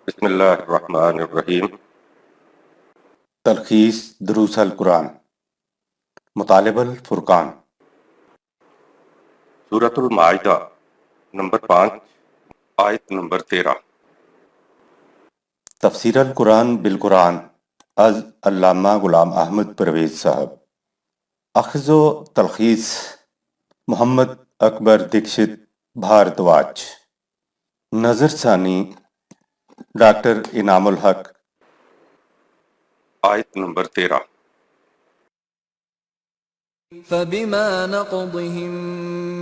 بسم اللہ الرحمن الرحیم۔ تلخیص دروس القرآن، مطالب الفرقان۔ سورۃ المائدہ نمبر 5 آیت نمبر 13۔ تفسیر القرآن بالقرآن از علامہ غلام احمد پرویز صاحب۔ اخذ و تلخیص محمد اکبر دکشت بھاردواج۔ نظر ثانی ڈاکٹر انعام الحق۔ آیت نمبر 13۔ فبما نقضهم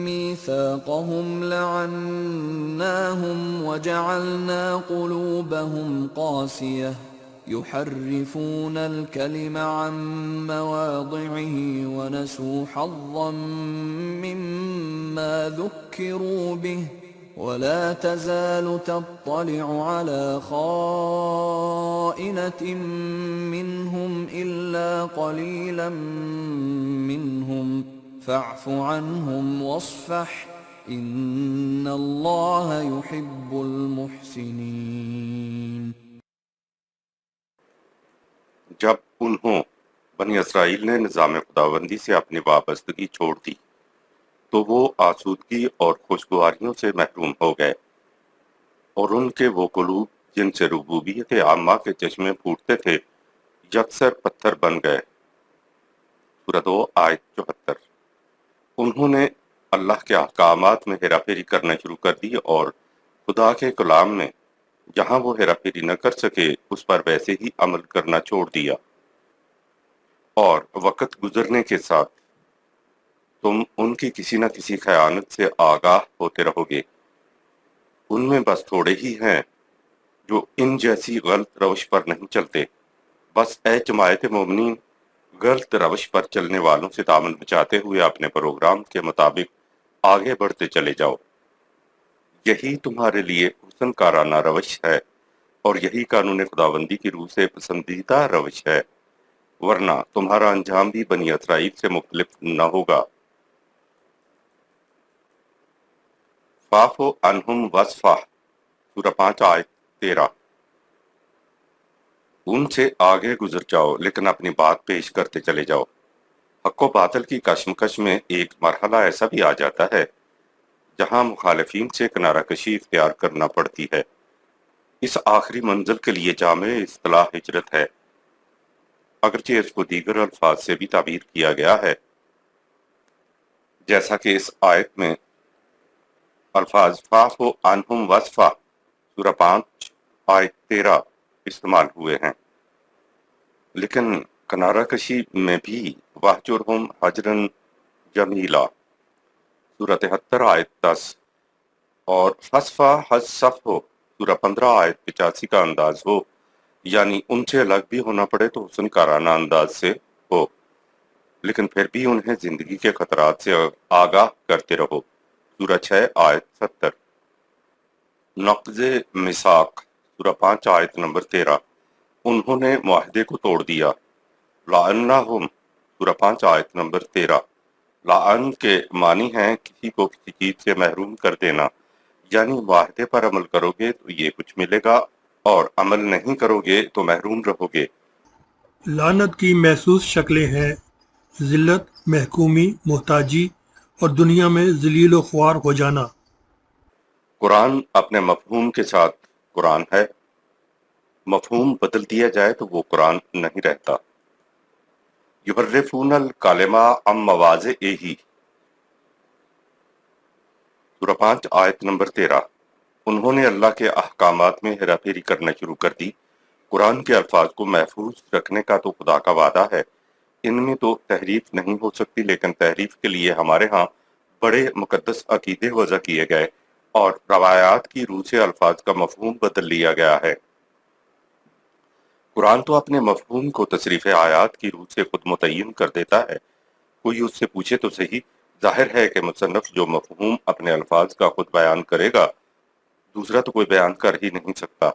ميثاقهم لعناهم وجعلنا قلوبهم قاسية يحرفون الكلم عن مواضعه ونسوا حظا مما ذكروا به ولا تزال تطلع على خائنة منهم إلا قليلا منهم فاعف عنهم واصفح إن الله يحب المحسنين۔ جب انہوں بنی اسرائیل نے نظام خداوندی سے اپنی وابستگی چھوڑ دی تو وہ آسودگی اور خوشگواریوں سے محروم ہو گئے، اور ان کے وہ قلوب جن سے ربوبیت عامہ کے چشمے پھوٹتے تھے یکسر پتھر بن گئے۔ سورہ 2 آیت 74۔ انہوں نے اللہ کے احکامات میں ہیرا پھیری کرنا شروع کر دی، اور خدا کے کلام میں جہاں وہ ہیرا پھیری نہ کر سکے اس پر ویسے ہی عمل کرنا چھوڑ دیا، اور وقت گزرنے کے ساتھ تم ان کی کسی نہ کسی خیانت سے آگاہ ہوتے رہو گے۔ ان میں بس تھوڑے ہی ہیں جو ان جیسی غلط روش پر نہیں چلتے۔ بس اے جماعت مومنین، غلط روش پر چلنے والوں سے دامن بچاتے ہوئے اپنے پروگرام کے مطابق آگے بڑھتے چلے جاؤ۔ یہی تمہارے لیے حسن کارانہ روش ہے، اور یہی قانون خداوندی کی روح سے پسندیدہ روش ہے، ورنہ تمہارا انجام بھی بنی اسرائیل سے مختلف نہ ہوگا۔ فاعف عنہم واصفح، سورہ 5 آیت 13۔ ان سے آگے گزر جاؤ لیکن اپنی بات پیش کرتے چلے جاؤ۔ حق و باطل کی کشمکش میں ایک مرحلہ ایسا بھی آ جاتا ہے جہاں مخالفین سے کنارہ کشی اختیار کرنا پڑتی ہے۔ اس آخری منزل کے لیے جامع اصطلاح ہجرت ہے، اگرچہ اس کو دیگر الفاظ سے بھی تعبیر کیا گیا ہے، جیسا کہ اس آیت میں الفاظ فاعف عنہم واصفح سورہ 5 آیت 13 استعمال ہوئے ہیں، لیکن کنارہ کشی میں بھی واہجرہم حجرا جمیلا سورہ 73 آیت 10 اور فصفح الصفح سورہ 15 آیت 85 کا انداز ہو، یعنی ان سے الگ بھی ہونا پڑے تو حسن کارانہ انداز سے ہو، لیکن پھر بھی انہیں زندگی کے خطرات سے آگاہ کرتے رہو۔ سورہ 6 آیت 70۔ نقض میثاق سورہ 5 آیت نمبر 13۔ انہوں نے معاہدے کو توڑ دیا۔ لعناہم سورہ 5 آیت نمبر 13۔ لعن کے معنی ہیں کسی کو کسی چیز سے محروم کر دینا، یعنی معاہدے پر عمل کرو گے تو یہ کچھ ملے گا، اور عمل نہیں کرو گے تو محروم رہو گے۔ لعنت کی محسوس شکلیں ہیں ذلت، محکومی، محتاجی اور دنیا میں ذلیل و خوار ہو جانا۔ قرآن اپنے مفہوم کے ساتھ قرآن ہے، مفہوم بدل دیا جائے تو وہ قرآن نہیں رہتا۔ یحرفون الکلمہ عن مواضعہ سورہ 5 آیت نمبر 13۔ انہوں نے اللہ کے احکامات میں ہیرا پھیری کرنا شروع کر دی۔ قرآن کے الفاظ کو محفوظ رکھنے کا تو خدا کا وعدہ ہے، ان میں تو تحریف نہیں ہو سکتی، لیکن تحریف کے لیے ہمارے ہاں بڑے مقدس عقیدے وضع کیے گئے اور روایات کی روح سے الفاظ کا مفہوم بدل لیا گیا ہے۔ قرآن تو اپنے مفہوم کو تصریف آیات کی روح سے خود متعین کر دیتا ہے۔ کوئی اس سے پوچھے تو صحیح، ظاہر ہے کہ مصنف جو مفہوم اپنے الفاظ کا خود بیان کرے گا دوسرا تو کوئی بیان کر ہی نہیں سکتا۔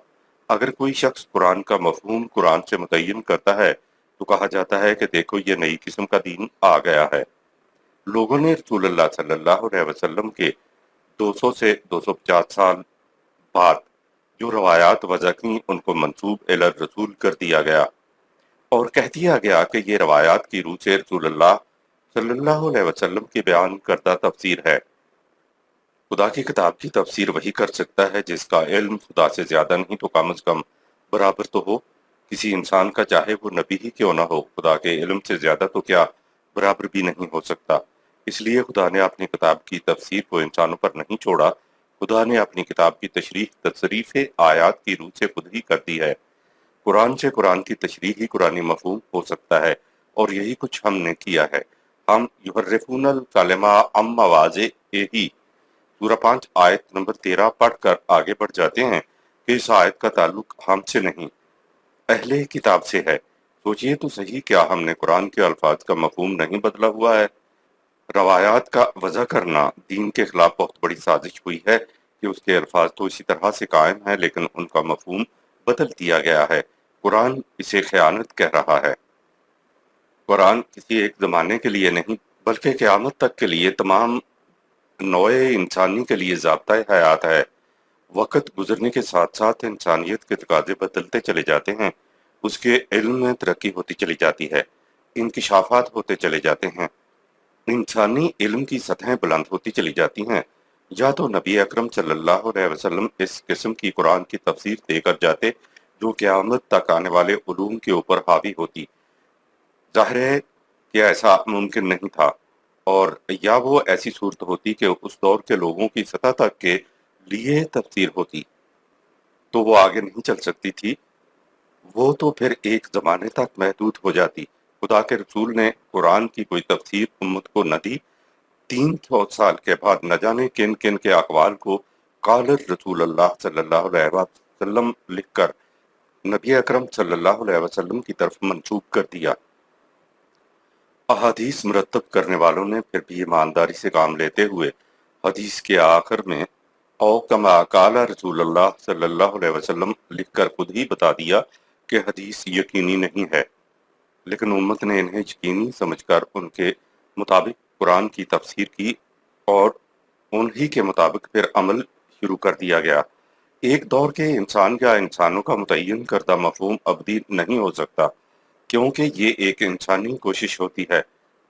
اگر کوئی شخص قرآن کا مفہوم قرآن سے متعین کرتا ہے تو کہا جاتا ہے کہ دیکھو یہ نئی قسم کا دین آ گیا ہے۔ لوگوں نے رسول اللہ صلی اللہ علیہ وسلم کے 200 سے 250 سال بعد جو روایات وضع کی ان کو منسوب الی رسول کر دیا گیا اور کہہ دیا گیا کہ یہ روایات کی روح سے رسول اللہ صلی اللہ علیہ وسلم کی بیان کردہ تفسیر ہے۔ خدا کی کتاب کی تفسیر وہی کر سکتا ہے جس کا علم خدا سے زیادہ نہیں تو کم از کم برابر تو ہو۔ کسی انسان کا چاہے وہ نبی ہی کیوں نہ ہو، خدا کے علم سے زیادہ تو کیا برابر بھی نہیں ہو سکتا۔ اس لیے خدا نے اپنی کتاب کی تفسیر کو انسانوں پر نہیں چھوڑا، خدا نے اپنی کتاب کی تشریح تصریف آیات کی روح سے خود ہی کر دی ہے۔ قرآن سے قرآن کی تشریح ہی قرآنی مفہوم ہو سکتا ہے، اور یہی کچھ ہم نے کیا ہے۔ ہم یحرفون الکلمہ عن مواضعہ سورہ 5 آیت نمبر 13 پڑھ کر آگے بڑھ جاتے ہیں کہ اس آیت کا تعلق ہم سے نہیں، اہل کتاب سے ہے۔ سوچئے تو صحیح، کیا ہم نے قرآن کے الفاظ کا مفہوم نہیں بدلا ہوا ہے؟ روایات کا وضع کرنا دین کے خلاف بہت بڑی سازش ہوئی ہے کہ اس کے الفاظ تو اسی طرح سے قائم ہیں لیکن ان کا مفہوم بدل دیا گیا ہے۔ قرآن اسے خیانت کہہ رہا ہے۔ قرآن کسی ایک زمانے کے لیے نہیں بلکہ قیامت تک کے لیے، تمام نوع انسانی کے لیے ضابطۂ حیات ہے۔ وقت گزرنے کے ساتھ ساتھ انسانیت کے تقاضے بدلتے چلے جاتے ہیں، اس کے علم میں ترقی ہوتی چلی جاتی ہے، انکشافات ہوتے چلے جاتے ہیں، انسانی علم کی سطحیں بلند ہوتی چلی جاتی ہیں۔ یا تو نبی اکرم صلی اللہ علیہ وسلم اس قسم کی قرآن کی تفسیر دے کر جاتے جو قیامت تک آنے والے علوم کے اوپر حاوی ہوتی، ظاہر ہے کہ ایسا ممکن نہیں تھا، اور یا وہ ایسی صورت ہوتی کہ اس دور کے لوگوں کی سطح تک کے لیے تفسیر ہوتی تو وہ آگے نہیں چل سکتی تھی، وہ تو پھر ایک زمانے تک محدود ہو جاتی۔ خدا کے رسول نے قرآن کی کوئی تفسیر امت کو نہ دی، 300 سال کے بعد نہ جانے کن کن کے اقوال کو قال رسول اللہ صلی اللہ علیہ وسلم لکھ کر نبی اکرم صلی اللہ علیہ وسلم کی طرف منسوب کر دیا۔ احادیث مرتب کرنے والوں نے پھر بھی ایمانداری سے کام لیتے ہوئے حدیث کے آخر میں او کما قال رسول اللہ صلی اللہ علیہ وسلم لکھ کر خود ہی بتا دیا کہ حدیث یقینی نہیں ہے، لیکن امت نے انہیں یقینی سمجھ کر ان کے مطابق قرآن کی تفسیر کی اور انہی کے مطابق پھر عمل شروع کر دیا گیا۔ ایک دور کے انسان یا انسانوں کا متعین کردہ مفہوم ابدی نہیں ہو سکتا، کیونکہ یہ ایک انسانی کوشش ہوتی ہے،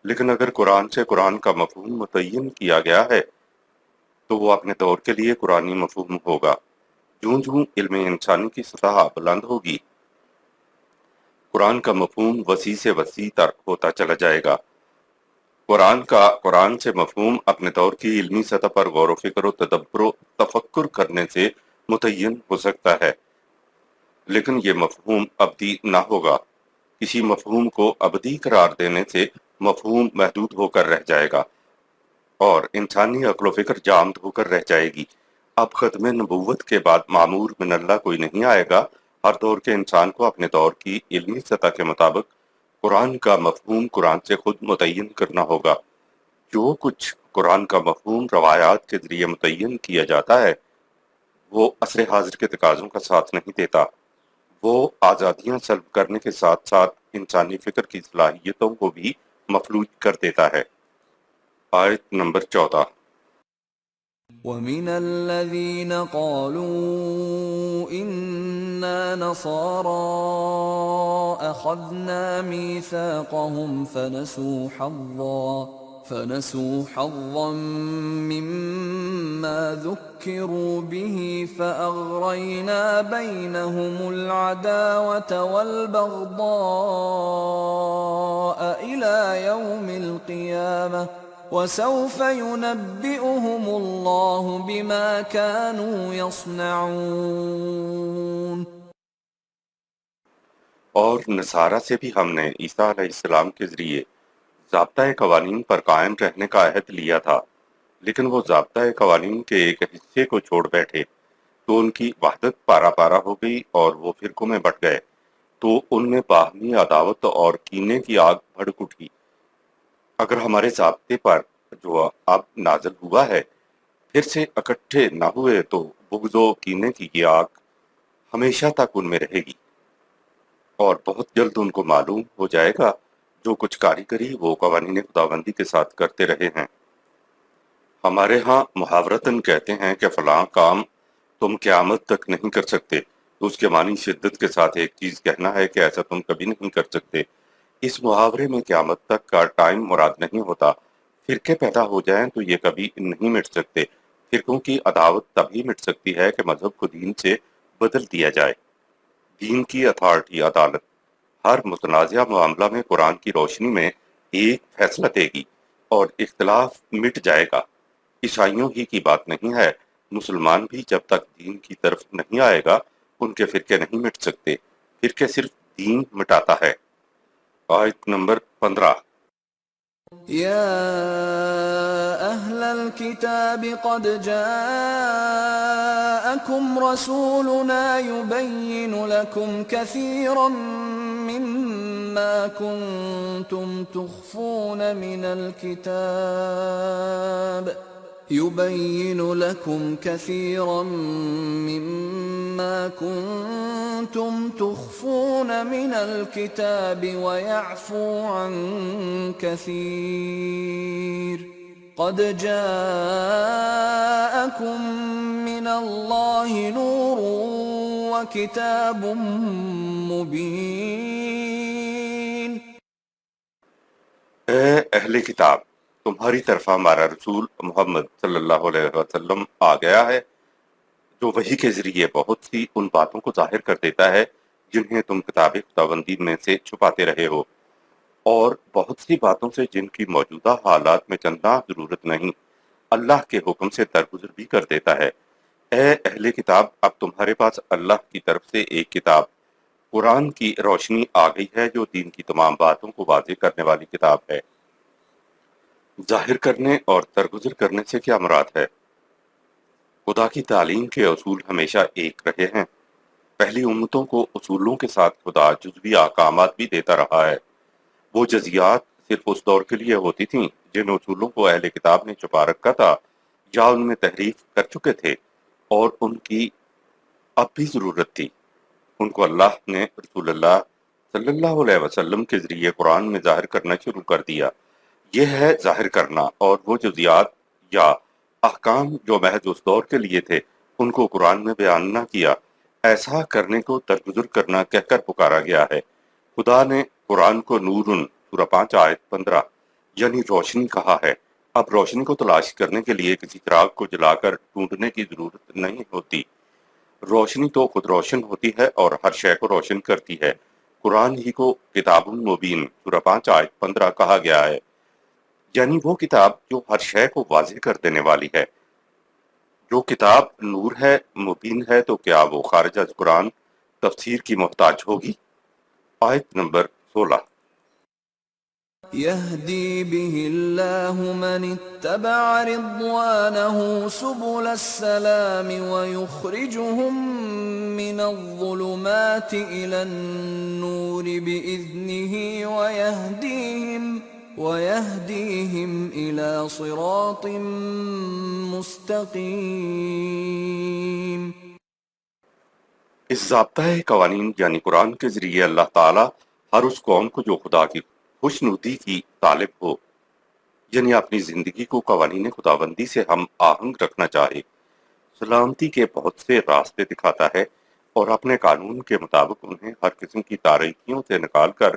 لیکن اگر قرآن سے قرآن کا مفہوم متعین کیا گیا ہے تو وہ اپنے دور کے لیے قرآنی مفہوم ہوگا۔ جوں جوں علم انسانی کی سطح بلند ہوگی، قرآن کا مفہوم وسیع سے وسیع تر ہوتا چلا جائے گا۔ قرآن سے مفہوم اپنے دور کی علمی سطح پر غور و فکر و تدبر و تفکر کرنے سے متعین ہو سکتا ہے، لیکن یہ مفہوم ابدی نہ ہوگا۔ کسی مفہوم کو ابدی قرار دینے سے مفہوم محدود ہو کر رہ جائے گا اور انسانی عقل و فکر جامد ہو کر رہ جائے گی۔ اب ختم نبوت کے بعد معمور من اللہ کوئی نہیں آئے گا۔ ہر دور کے انسان کو اپنے دور کی علمی سطح کے مطابق قرآن کا مفہوم قرآن سے خود متعین کرنا ہوگا۔ جو کچھ قرآن کا مفہوم روایات کے ذریعے متعین کیا جاتا ہے وہ عصر حاضر کے تقاضوں کا ساتھ نہیں دیتا، وہ آزادیاں سلب کرنے کے ساتھ ساتھ انسانی فکر کی صلاحیتوں کو بھی مفلوج کر دیتا ہے۔ آیت نمبر 14۔ وَمِنَ الَّذِينَ قَالُوا إِنَّا نَصَارَىٰ أَخَذْنَا مِيثَاقَهُمْ فَنَسُوا حَظًّا مِّمَّا ذُكِّرُوا بِهِ فَأَغْرَيْنَا بَيْنَهُمُ الْعَدَاوَةَ وَالْبَغْضَاءَ إِلَىٰ يَوْمِ الْقِيَامَةِ وَسَوْفَ يُنَبِّئُهُمُ اللَّهُ بِمَا كَانُوا يَصْنَعُونَ۔ اور نصارہ سے بھی ہم نے عیسیٰ علیہ السلام کے ذریعے ضابطۂ قوانین پر قائم رہنے کا عہد لیا تھا، لیکن وہ ضابطۂ قوانین کے ایک حصے کو چھوڑ بیٹھے تو ان کی وحدت پارا پارا ہو گئی اور وہ فرقوں میں بٹ گئے، تو ان میں باہمی عداوت اور کینے کی آگ بھڑک اٹھی۔ اگر ہمارے ضابطے پر جو اب نازل ہوا ہے پھر سے اکٹھے نہ ہوئے تو بغض و کینے کی یہ آگ ہمیشہ تک ان میں رہے گی، اور بہت جلد ان کو معلوم ہو جائے گا جو کچھ کاریگری وہ قوانین خداوندی کے ساتھ کرتے رہے ہیں۔ ہمارے ہاں محاورتاً کہتے ہیں کہ فلاں کام تم قیامت تک نہیں کر سکتے، تو اس کے معنی شدت کے ساتھ ایک چیز کہنا ہے کہ ایسا تم کبھی نہیں کر سکتے۔ اس محاورے میں قیامت تک کا ٹائم مراد نہیں ہوتا۔ فرقے پیدا ہو جائیں تو یہ کبھی نہیں مٹ سکتے۔ فرقوں کی عداوت تبھی مٹ سکتی ہے کہ مذہب کو دین سے بدل دیا جائے۔ دین کی اتھارٹی، عدالت، ہر متنازع معاملہ میں قرآن کی روشنی میں ایک فیصلہ دے گی اور اختلاف مٹ جائے گا۔ عیسائیوں ہی کی بات نہیں ہے، مسلمان بھی جب تک دین کی طرف نہیں آئے گا ان کے فرقے نہیں مٹ سکتے۔ فرقے صرف دین مٹاتا ہے۔ آیت نمبر 15۔ يا أهل الكتاب قد جاءكم رسولنا يبين لكم كثيرا مما كنتم تخفون من الكتاب يبين لكم كثيرا مما كنتم تخفون من الكتاب ويعفو عن كثير قد جاءكم من الله نور وكتاب مبين۔ اے اہل کتاب، تمہاری طرف ہمارا رسول محمد صلی اللہ علیہ وسلم آ گیا ہے، جو وحی کے ذریعے بہت سی ان باتوں کو ظاہر کر دیتا ہے جنہیں تم کتاب خداوندی میں سے چھپاتے رہے ہو، اور بہت سی باتوں سے جن کی موجودہ حالات میں چنداں ضرورت نہیں، اللہ کے حکم سے درگزر بھی کر دیتا ہے۔ اے اہل کتاب، اب تمہارے پاس اللہ کی طرف سے ایک کتاب قرآن کی روشنی آ گئی ہے، جو دین کی تمام باتوں کو واضح کرنے والی کتاب ہے۔ ظاہر کرنے اور درگزر کرنے سے کیا مراد ہے؟ خدا کی تعلیم کے اصول ہمیشہ ایک رہے ہیں۔ پہلی امتوں کو اصولوں کے ساتھ خدا جزوی احکامات بھی دیتا رہا ہے۔ وہ جزیات صرف اس دور کے لیے ہوتی تھیں جن اصولوں کو اہل کتاب نے چھپا رکھا تھا یا ان میں تحریف کر چکے تھے اور ان کی اب بھی ضرورت تھی۔ ان کو اللہ نے رسول اللہ صلی اللہ علیہ وسلم کے ذریعے قرآن میں ظاہر کرنا شروع کر دیا۔ یہ ہے ظاہر کرنا، اور وہ جزیات یا احکام جو محض اس دور کے لیے تھے ان کو قرآن میں بیان نہ کیا۔ ایسا کرنے کو درگزر کرنا کہہ کر پکارا گیا ہے۔ خدا نے قرآن کو نورن سورہ 5 آیت 15 یعنی روشنی کہا ہے۔ اب روشنی کو تلاش کرنے کے لیے کسی چراغ کو جلا کر ڈھونڈنے کی ضرورت نہیں ہوتی۔ روشنی تو خود روشن ہوتی ہے اور ہر شے کو روشن کرتی ہے۔ قرآن ہی کو کتاب مبین سورہ 5 آیت 15 کہا گیا ہے، یعنی وہ کتاب جو ہر شے کو واضح کر دینے والی ہے۔ جو کتاب نور ہے، مبین ہے، تو کیا وہ خارج از قرآن تفسیر کی محتاج ہوگی؟ آیت نمبر 16۔ يهدي به الله من اتبع رضوانه سبل السلام ويخرجهم من الظلمات إلى النور بإذنه ويهديهم إلى صراط مستقيم۔ اس ضابطۂ قوانین یعنی قرآن کے ذریعے اللہ تعالیٰ ہر اس قوم کو جو خدا کی خوشنودی کی طالب ہو، یعنی اپنی زندگی کو قوانین خداوندی سے ہم آہنگ رکھنا چاہے، سلامتی کے بہت سے راستے دکھاتا ہے اور اپنے قانون کے مطابق انہیں ہر قسم کی تاریکیوں سے نکال کر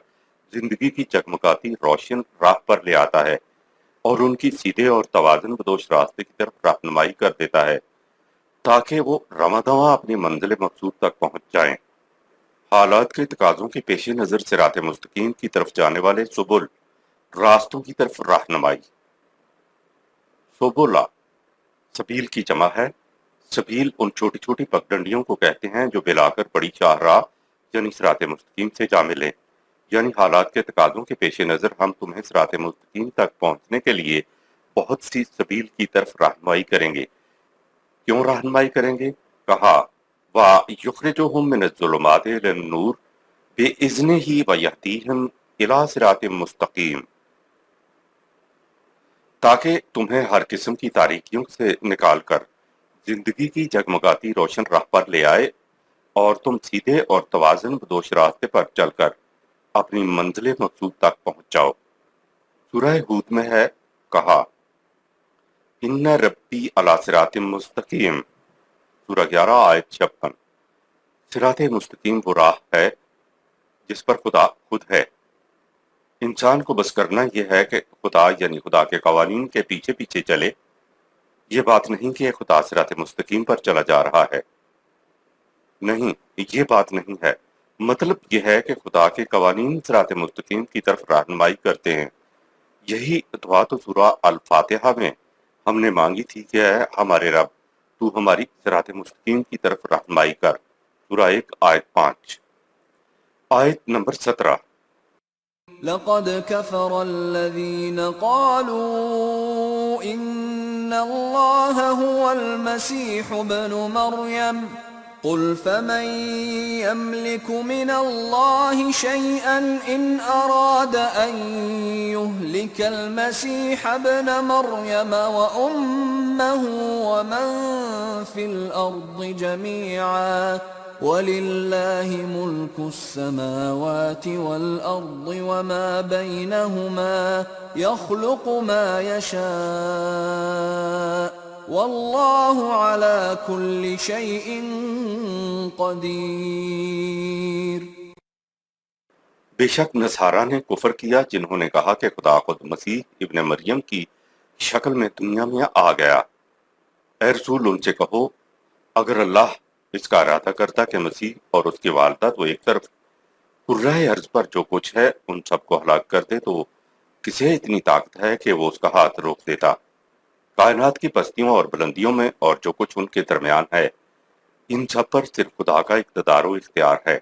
زندگی کی چکمکاتی روشن راہ پر لے آتا ہے اور ان کی سیدھے اور توازن بدوش راستے کی طرف رہنمائی کر دیتا ہے تاکہ وہ رواں اپنی منزل مقصود تک پہنچ جائیں۔ حالات کے تقاضوں کے پیش نظر صراط مستقیم کی طرف جانے والے سبل، راستوں کی طرف رہنمائی۔ سبلا سبیل کی جمع ہے۔ سبیل ان چھوٹی چھوٹی پگڈنڈیوں کو کہتے ہیں جو بلا کر بڑی شاہراہ یعنی صراط مستقیم سے جا ملیں۔ یعنی حالات کے تقاضوں کے پیش نظر ہم تمہیں صراط مستقیم تک پہنچنے کے لیے بہت سی سبیل کی طرف رہنمائی کریں گے۔ کیوں رہنمائی کریں گے؟ کہا وَيُخْرِجُهُم مِّنَ الظُّلُمَاتِ إِلَى النُّورِ بِإِذْنِهِ وَيَهْدِيهِمْ إِلَى صِرَاطٍ مُّسْتَقِيمٍ، تاکہ تمہیں ہر قسم کی تاریکیوں سے نکال کر زندگی کی جگمگاتی روشن راہ پر لے آئے اور تم سیدھے اور توازن بدوش راستے پر چل کر اپنی منزل مقصود تک پہنچ جاؤ۔ سورہ ہود میں ہے، کہا ان ربی علی صراط مستقیم۔ سورہ 11 آیت 56۔ صراط مستقیم وہ راہ ہے جس پر خدا خود ہے۔ انسان کو بس کرنا یہ ہے کہ خدا یعنی خدا کے قوانین کے پیچھے پیچھے چلے۔ یہ بات نہیں کہ خدا صراط مستقیم پر چلا جا رہا ہے، نہیں، یہ بات نہیں ہے۔ مطلب یہ ہے کہ خدا کے قوانین صراط مستقیم کی طرف رہنمائی کرتے ہیں۔ یہی دعا تو سورہ الفاتحہ میں ہم نے مانگی تھی کہ اے ہمارے رب تو ہماری صراط مستقیم کی طرف رہنمائی کر۔ سورہ 1 آیت 5۔ آیت نمبر 17۔ لقد كفر الذين قالوا إن الله هو المسيح ابن مريم قل فمن يملك من الله شيئا إن أراد أن يهلك المسيح ابن مريم وأمه ومن في الأرض جميعا وَلِلَّهِ مُلْكُ السَّمَاوَاتِ وَالْأَرْضِ وَمَا بَيْنَهُمَا يَخْلُقُ مَا يَشَاءُ وَاللَّهُ عَلَى كُلِّ شَيْءٍ قَدِيرٌ۔ بے شک نصارہ نے کفر کیا جنہوں نے کہا کہ خدا خود مسیح ابن مریم کی شکل میں دنیا میں آ گیا۔ اے رسول ان سے کہو اگر اللہ اس کا ارادہ کرتا کہ مسیح اور اس کی والدہ تو ایک طرف کرۂ ارض پر جو کچھ ہے ان سب کو ہلاک کر دے تو کسے اتنی طاقت ہے کہ وہ اس کا ہاتھ روک دیتا؟ کائنات کی پستیوں اور بلندیوں میں اور جو کچھ ان کے درمیان ہے ان سب پر صرف خدا کا اقتدار و اختیار ہے۔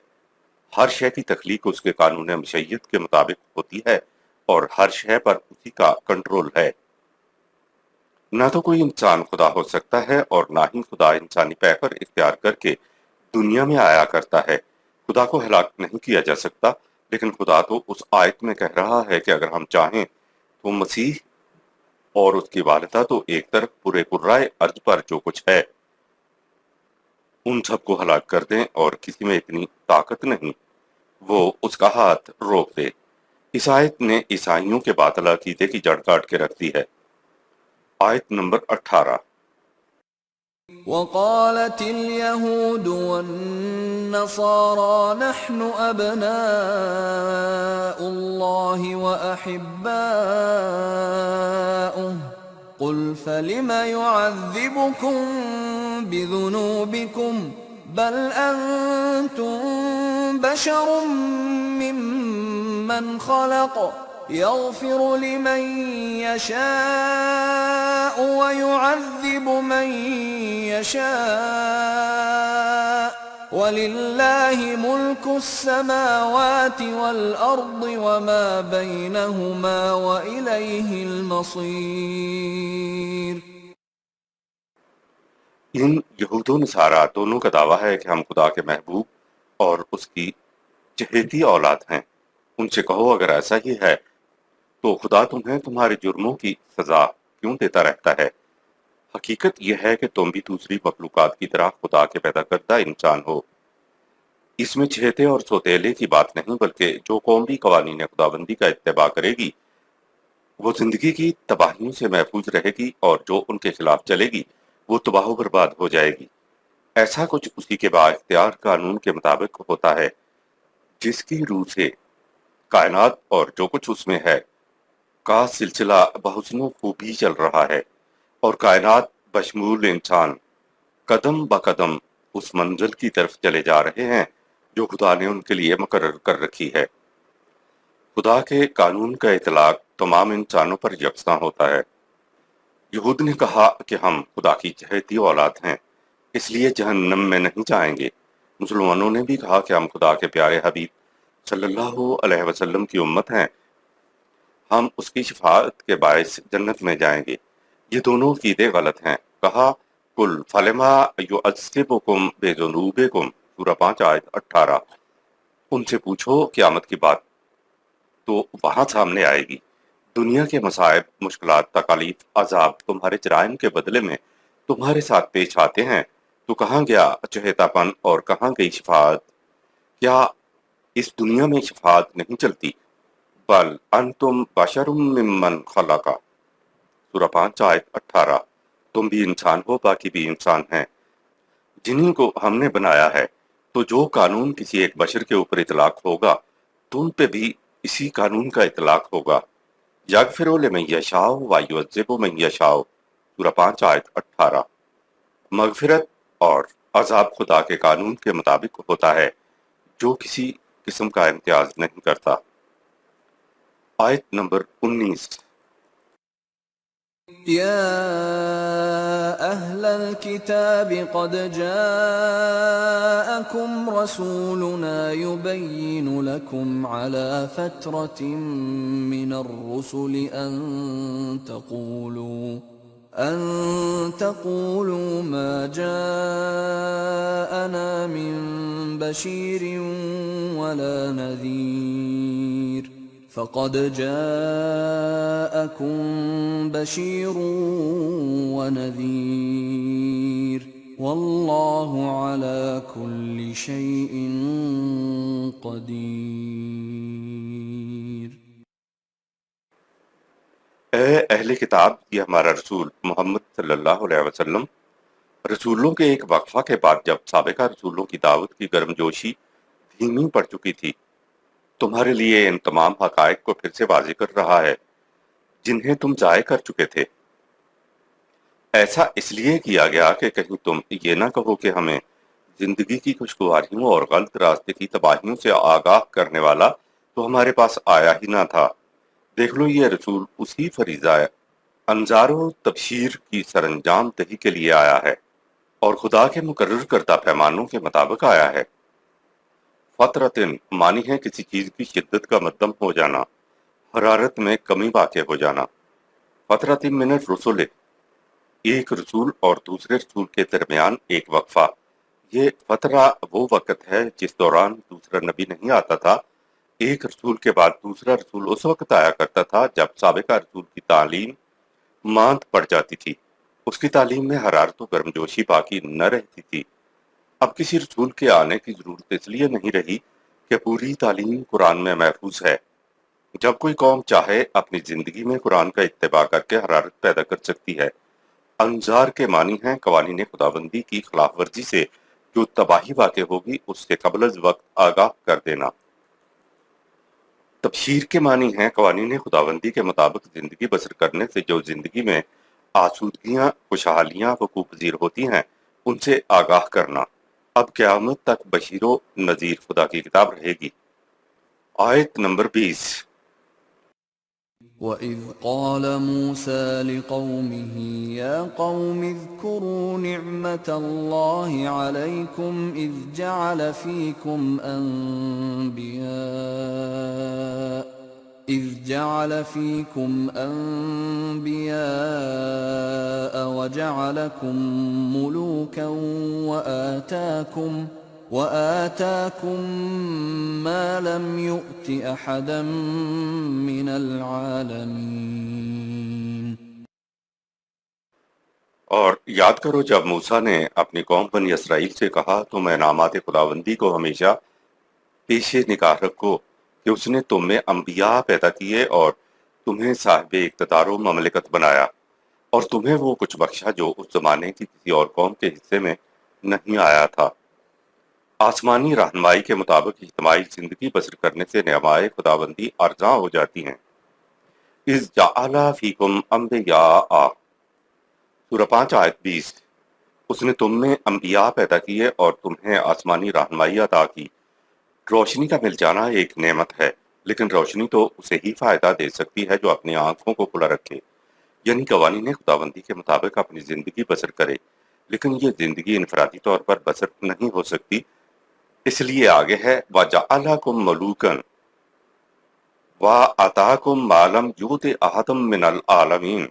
ہر شے کی تخلیق اس کے قانون مشیت کے مطابق ہوتی ہے اور ہر شے پر اسی کا کنٹرول ہے۔ نہ تو کوئی انسان خدا ہو سکتا ہے اور نہ ہی خدا انسانی پیکر اختیار کر کے دنیا میں آیا کرتا ہے۔ خدا کو ہلاک نہیں کیا جا سکتا، لیکن خدا تو اس آیت میں کہہ رہا ہے کہ اگر ہم چاہیں تو مسیح اور اس کی والدہ تو ایک طرف پورے کرۂ ارض پر جو کچھ ہے ان سب کو ہلاک کر دیں اور کسی میں اتنی طاقت نہیں وہ اس کا ہاتھ روک دے۔ اس آیت نے عیسائیوں کے باطل عقیدے کی جڑ کاٹ کے رکھ دی ہے۔ آیت نمبر 18۔ وقالت اليهود والنصارى نحن أبناء الله وأحباؤه قل فلم يعذبكم بذنوبكم بل أنتم بشر ممن خلق يغفر لمن يشاء ويعذب من يشاء وَلِلَّهِ مُلْكُ السَّمَاوَاتِ وَالْأَرْضِ وَمَا بَيْنَهُمَا وَإِلَيْهِ الْمَصِيرُ۔ ان یہود و نصارہ دونوں کا دعویٰ ہے کہ ہم خدا کے محبوب اور اس کی چہیتی اولاد ہیں۔ ان سے کہو اگر ایسا ہی ہے تو خدا تمہیں تمہارے جرموں کی سزا کیوں دیتا رہتا ہے؟ حقیقت یہ ہے کہ تم بھی دوسری مخلوقات کی طرح خدا کے پیدا کردہ انسان ہو۔ اس میں چہیتے اور سوتیلے کی بات نہیں، بلکہ جو قوم بھی قوانین خداوندی کا اتباع کرے گی وہ زندگی کی تباہیوں سے محفوظ رہے گی، اور جو ان کے خلاف چلے گی وہ تباہ و برباد ہو جائے گی۔ ایسا کچھ اسی کے با اختیار قانون کے مطابق ہوتا ہے جس کی روح سے کائنات اور جو کچھ اس میں ہے کا سلسلہ بحسن و خوبی چل رہا ہے، اور کائنات بشمول انسان قدم بقدم اس منزل کی طرف چلے جا رہے ہیں جو خدا نے ان کے لیے مقرر کر رکھی ہے۔ خدا کے قانون کا اطلاق تمام انسانوں پر یکساں ہوتا ہے۔ یہود نے کہا کہ ہم خدا کی چہیتی اولاد ہیں، اس لیے جہنم میں نہیں جائیں گے۔ مسلمانوں نے بھی کہا کہ ہم خدا کے پیارے حبیب صلی اللہ علیہ وسلم کی امت ہیں، ہم اس کی شفاعت کے باعث جنت میں جائیں گے۔ یہ دونوں عقیدے غلط ہیں۔ کہا قل فلما یعذبکم بذنوبکم، سورہ 5 آیت 18۔ ان سے پوچھو قیامت کی بات تو وہاں سامنے آئے گی۔ دنیا کے مصائب، مشکلات، تکالیف، عذاب تمہارے جرائم کے بدلے میں تمہارے ساتھ پیش آتے ہیں تو کہاں گیا چہیتا پن اور کہاں گئی شفاعت؟ کیا اس دنیا میں شفاعت نہیں چلتی؟ بل انتم بشر ممن خلق، سورہ 5 آیت 18۔ تم بھی انسان ہو، باقی بھی انسان ہیں۔ جنہیں کو ہم نے بنایا ہے، تو جو قانون کسی ایک بشر کے اوپر اطلاق ہوگا تو ان پہ بھی اسی قانون کا اطلاق ہوگا۔ یغفر لمن یشاء ویعذب من یشاء، سورہ 5 آیت 18۔ مغفرت اور عذاب خدا کے قانون کے مطابق ہوتا ہے جو کسی قسم کا امتیاز نہیں کرتا۔ آیت نمبر 19۔ يا أهل الكتاب قد جاءكم رسولنا يبين لكم على فترة من الرسل أن تقولوا ما جاءنا من بشير ولا نذير فقد جاءكم بشير ونذير والله على كل شيء قدير۔ اے اہل کتاب، یہ ہمارا رسول محمد صلی اللہ علیہ وسلم رسولوں کے ایک وقفہ کے بعد جب سابقہ رسولوں کی دعوت کی گرمجوشی دھیمی پڑ چکی تھی، تمہارے لیے ان تمام حقائق کو پھر سے واضح کر رہا ہے جنہیں تم ضائع کر چکے تھے۔ ایسا اس لیے کیا گیا کہ کہیں تم یہ نہ کہو کہ ہمیں زندگی کی خوشگواریوں اور غلط راستے کی تباہیوں سے آگاہ کرنے والا تو ہمارے پاس آیا ہی نہ تھا۔ دیکھ لو، یہ رسول اسی فریضہ انذار و تبشیر کی سر انجام دہی کے لیے آیا ہے اور خدا کے مقرر کردہ پیمانوں کے مطابق آیا ہے۔ فطرتن معنی ہے کسی چیز کی شدت کا مدم ہو جانا، حرارت میں کمی واقع ہو جانا۔ فطرتن من الرسل، ایک رسول اور دوسرے رسول کے درمیان ایک وقفہ۔ یہ فترہ وہ وقت ہے جس دوران دوسرا نبی نہیں آتا تھا۔ ایک رسول کے بعد دوسرا رسول اس وقت آیا کرتا تھا جب سابقہ رسول کی تعلیم ماند پڑ جاتی تھی، اس کی تعلیم میں حرارت و گرمجوشی باقی نہ رہتی تھی۔ اب کسی رسول کے آنے کی ضرورت اس لیے نہیں رہی کہ پوری تعلیم قرآن میں محفوظ ہے۔ جب کوئی قوم چاہے اپنی زندگی میں قرآن کا اتباع کر کے حرارت پیدا کر سکتی ہے۔ انذار کے معنی ہیں قوانین خداوندی کی خلاف ورزی سے جو تباہی واقع ہوگی اس سے قبل از وقت آگاہ کر دینا۔ تبشیر کے معنی ہیں قوانین خداوندی کے مطابق زندگی بسر کرنے سے جو زندگی میں آسودگیاں خوشحالیاں وقوع پذیر ہوتی ہیں ان سے آگاہ کرنا۔ اب قیامت تک بشیر و نذیر خدا کی کتاب رہے گی۔ آیت نمبر 20۔ وَإِذْ قَالَ مُوسَى لِقَوْمِهِ يَا قَوْمِ اذْكُرُوا نِعْمَةَ اللَّهِ عَلَيْكُمْ إِذْ جَعَلَ فِيكُمْ أَنْبِيَاءَ وَجَعَلَكُمْ مُلُوكًا وَآتَاكُمْ مَا لَمْ يُؤْتِ أَحَدًا مِّنَ الْعَالَمِينَ۔ اور یاد کرو جب موسیٰ نے اپنی قوم بنی اسرائیل سے کہا تم انعامات خداوندی کو ہمیشہ پیش نگاہ رکھو کہ اس نے تم میں انبیاء پیدا کیے اور تمہیں صاحب اقتدار و مملکت بنایا اور تمہیں وہ کچھ بخشا جو اس زمانے کی کسی اور قوم کے حصے میں نہیں آیا تھا۔ آسمانی رہنمائی کے مطابق اجتماعی زندگی بسر کرنے سے نعمائے خداوندی ارزاں ہو جاتی ہیں۔ اذ جعل فیکم انبیاء، سورہ 5 آیت 20۔ اس نے تم میں انبیاء پیدا کیے اور تمہیں آسمانی رہنمائی عطا کی۔ روشنی کا مل جانا ایک نعمت ہے، لیکن روشنی تو اسے ہی فائدہ دے سکتی ہے جو اپنی آنکھوں کو کھلا رکھے، یعنی قوانین خداوندی کے مطابق اپنی زندگی بسر کرے۔ لیکن یہ زندگی انفرادی طور پر بسر نہیں ہو سکتی، اس لیے آگے ہے وَجَعَلَكُمْ مَلُوكًا وَآتَاكُمْ مَا لَمْ يُؤْتِ أَحَدًا مِّنَ الْعَالَمِينَ،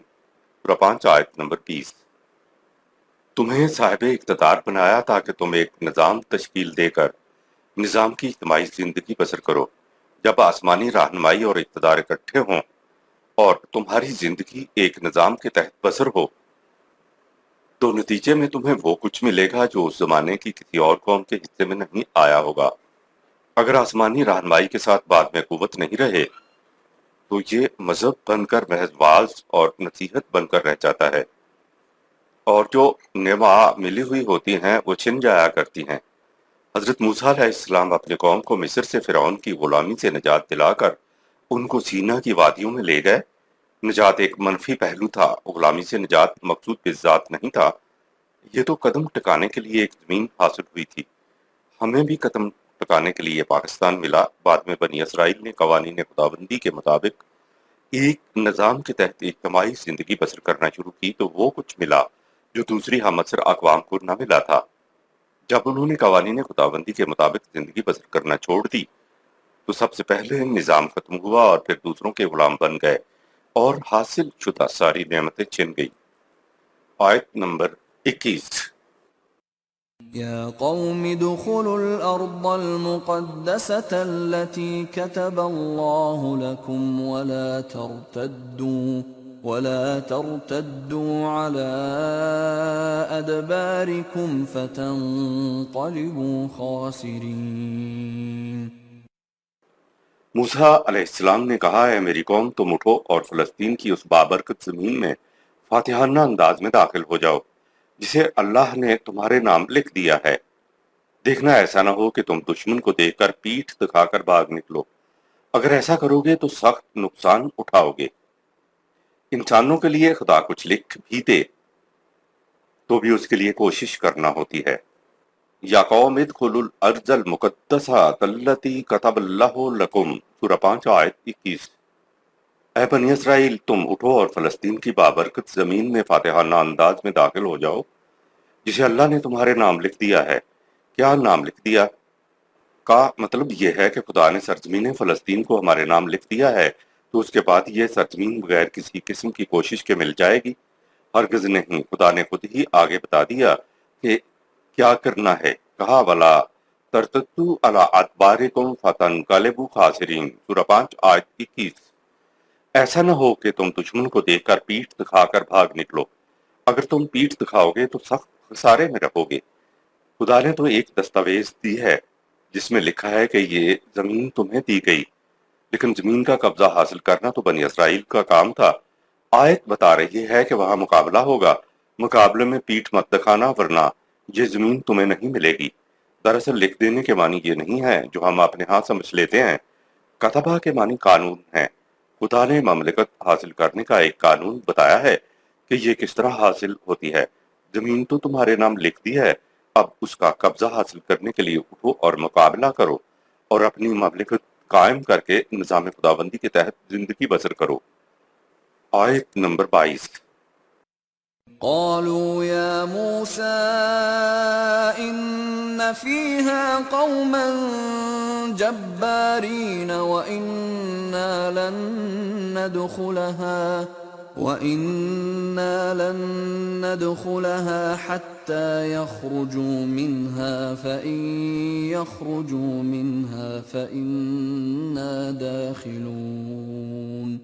سورہ 5 آیت نمبر 20۔ تمہیں صاحب اقتدار بنایا تاکہ تم ایک نظام تشکیل دے کر نظام کی اجتماعی زندگی بسر کرو۔ جب آسمانی رہنمائی اور اقتدار اکٹھے ہوں اور تمہاری زندگی ایک نظام کے تحت بسر ہو تو نتیجے میں تمہیں وہ کچھ ملے گا جو اس زمانے کی کسی اور قوم کے حصے میں نہیں آیا ہوگا۔ اگر آسمانی رہنمائی کے ساتھ بعد میں قوت نہیں رہے تو یہ مذہب بن کر محض وعظ اور نصیحت بن کر رہ جاتا ہے۔ اور جو نعمہ ملی ہوئی ہوتی ہیں وہ چھن جایا کرتی ہیں۔ حضرت موسیٰ علیہ السلام اپنے قوم کو مصر سے فرعون کی غلامی سے نجات دلا کر ان کو سینا کی وادیوں میں لے گئے۔ نجات ایک منفی پہلو تھا، غلامی سے نجات مقصود بالذات نہیں تھا، یہ تو قدم ٹکانے کے لیے ایک زمین حاصل ہوئی تھی۔ ہمیں بھی قدم ٹکانے کے لیے پاکستان ملا۔ بعد میں بنی اسرائیل نے قوانین خداوندی کے مطابق ایک نظام کے تحت اجتماعی زندگی بسر کرنا شروع کی تو وہ کچھ ملا جو دوسری ہم عصر اقوام کو نہ ملا تھا۔ جب انہوں نے قوانین خداوندی کے مطابق زندگی بسر کرنا چھوڑ دی تو سب سے پہلے نظام ختم ہوا اور پھر دوسروں کے غلام بن گئے اور حاصل شدہ ساری نعمتیں چھن گئی۔ آیت نمبر 21۔ يا قوم ادخلوا الأرض المقدسة التي كتب الله لكم ولا ترتدوا على أدباركم فتنقلبوا خاسرين۔ موسیٰ علیہ السلام نے کہا، اے میری قوم، تم اٹھو اور فلسطین کی اس بابرکت زمین میں فاتحانہ انداز میں داخل ہو جاؤ جسے اللہ نے تمہارے نام لکھ دیا ہے۔ دیکھنا ایسا نہ ہو کہ تم دشمن کو دیکھ کر پیٹھ دکھا کر بھاگ نکلو، اگر ایسا کرو گے تو سخت نقصان اٹھاؤ گے۔ انسانوں کے لیے خدا کچھ لکھ بھی دے تو بھی اس کے لیے کوشش کرنا ہوتی ہے۔ یا قوم ادخلوا الارض المقدسہ التی کتب اللہ لکم، سورہ 5 آیت 21۔ اے بنی اسرائیل، تم اٹھو اور فلسطین کی بابرکت زمین میں فاتحانہ انداز میں داخل ہو جاؤ جسے اللہ نے تمہارے نام لکھ دیا ہے۔ کیا نام لکھ دیا کا مطلب یہ ہے کہ خدا نے سرزمین فلسطین کو ہمارے نام لکھ دیا ہے تو اس کے بعد یہ سرزمین بغیر کسی قسم کی کوشش کے مل جائے گی؟ ہرگز نہیں، خدا نے خود ہی آگے بتا دیا کہ کیا کرنا ہے۔ کہا وَلَا تَرْتَدُّوا عَلَىٰ أَدْبَارِكُمْ فَتَنْقَلِبُوا خَاسِرِينَ، سورہ 5 آیت 21۔ ایسا نہ ہو کہ تم دشمن کو دیکھ کر پیٹھ دکھا کر بھاگ نکلو، اگر تم پیٹھ دکھاؤ گے تو سخت خسارے میں رہو گے۔ خدا نے تو ایک دستاویز دی ہے جس میں لکھا ہے کہ یہ زمین تمہیں دی گئی، لیکن زمین کا قبضہ حاصل کرنا تو بنی اسرائیل کا کام تھا۔ آیت بتا رہی ہے کہ وہاں مقابلہ ہوگا، مقابلے میں پیٹھ مت دکھانا ورنہ یہ زمین تمہیں نہیں ملے گی۔ دراصل لکھ دینے کے معنی یہ نہیں ہے جو ہم اپنے ہاں سمجھ لیتے ہیں۔ کتبہ کے معنی قانون ہے۔ خدا نے مملکت حاصل کرنے کا ایک قانون بتایا ہے کہ یہ کس طرح حاصل ہوتی ہے۔ زمین تو تمہارے نام لکھ دی ہے، اب اس کا قبضہ حاصل کرنے کے لیے اٹھو اور مقابلہ کرو اور اپنی مملکت قائم کر کے نظام خداوندی کے تحت زندگی بسر کرو۔ آیت نمبر 22۔ قالوا يا موسى إن فيها قوما جبارين وإنا لن ندخلها حتى يخرجوا منها فإن يخرجوا منها فإنا داخلون۔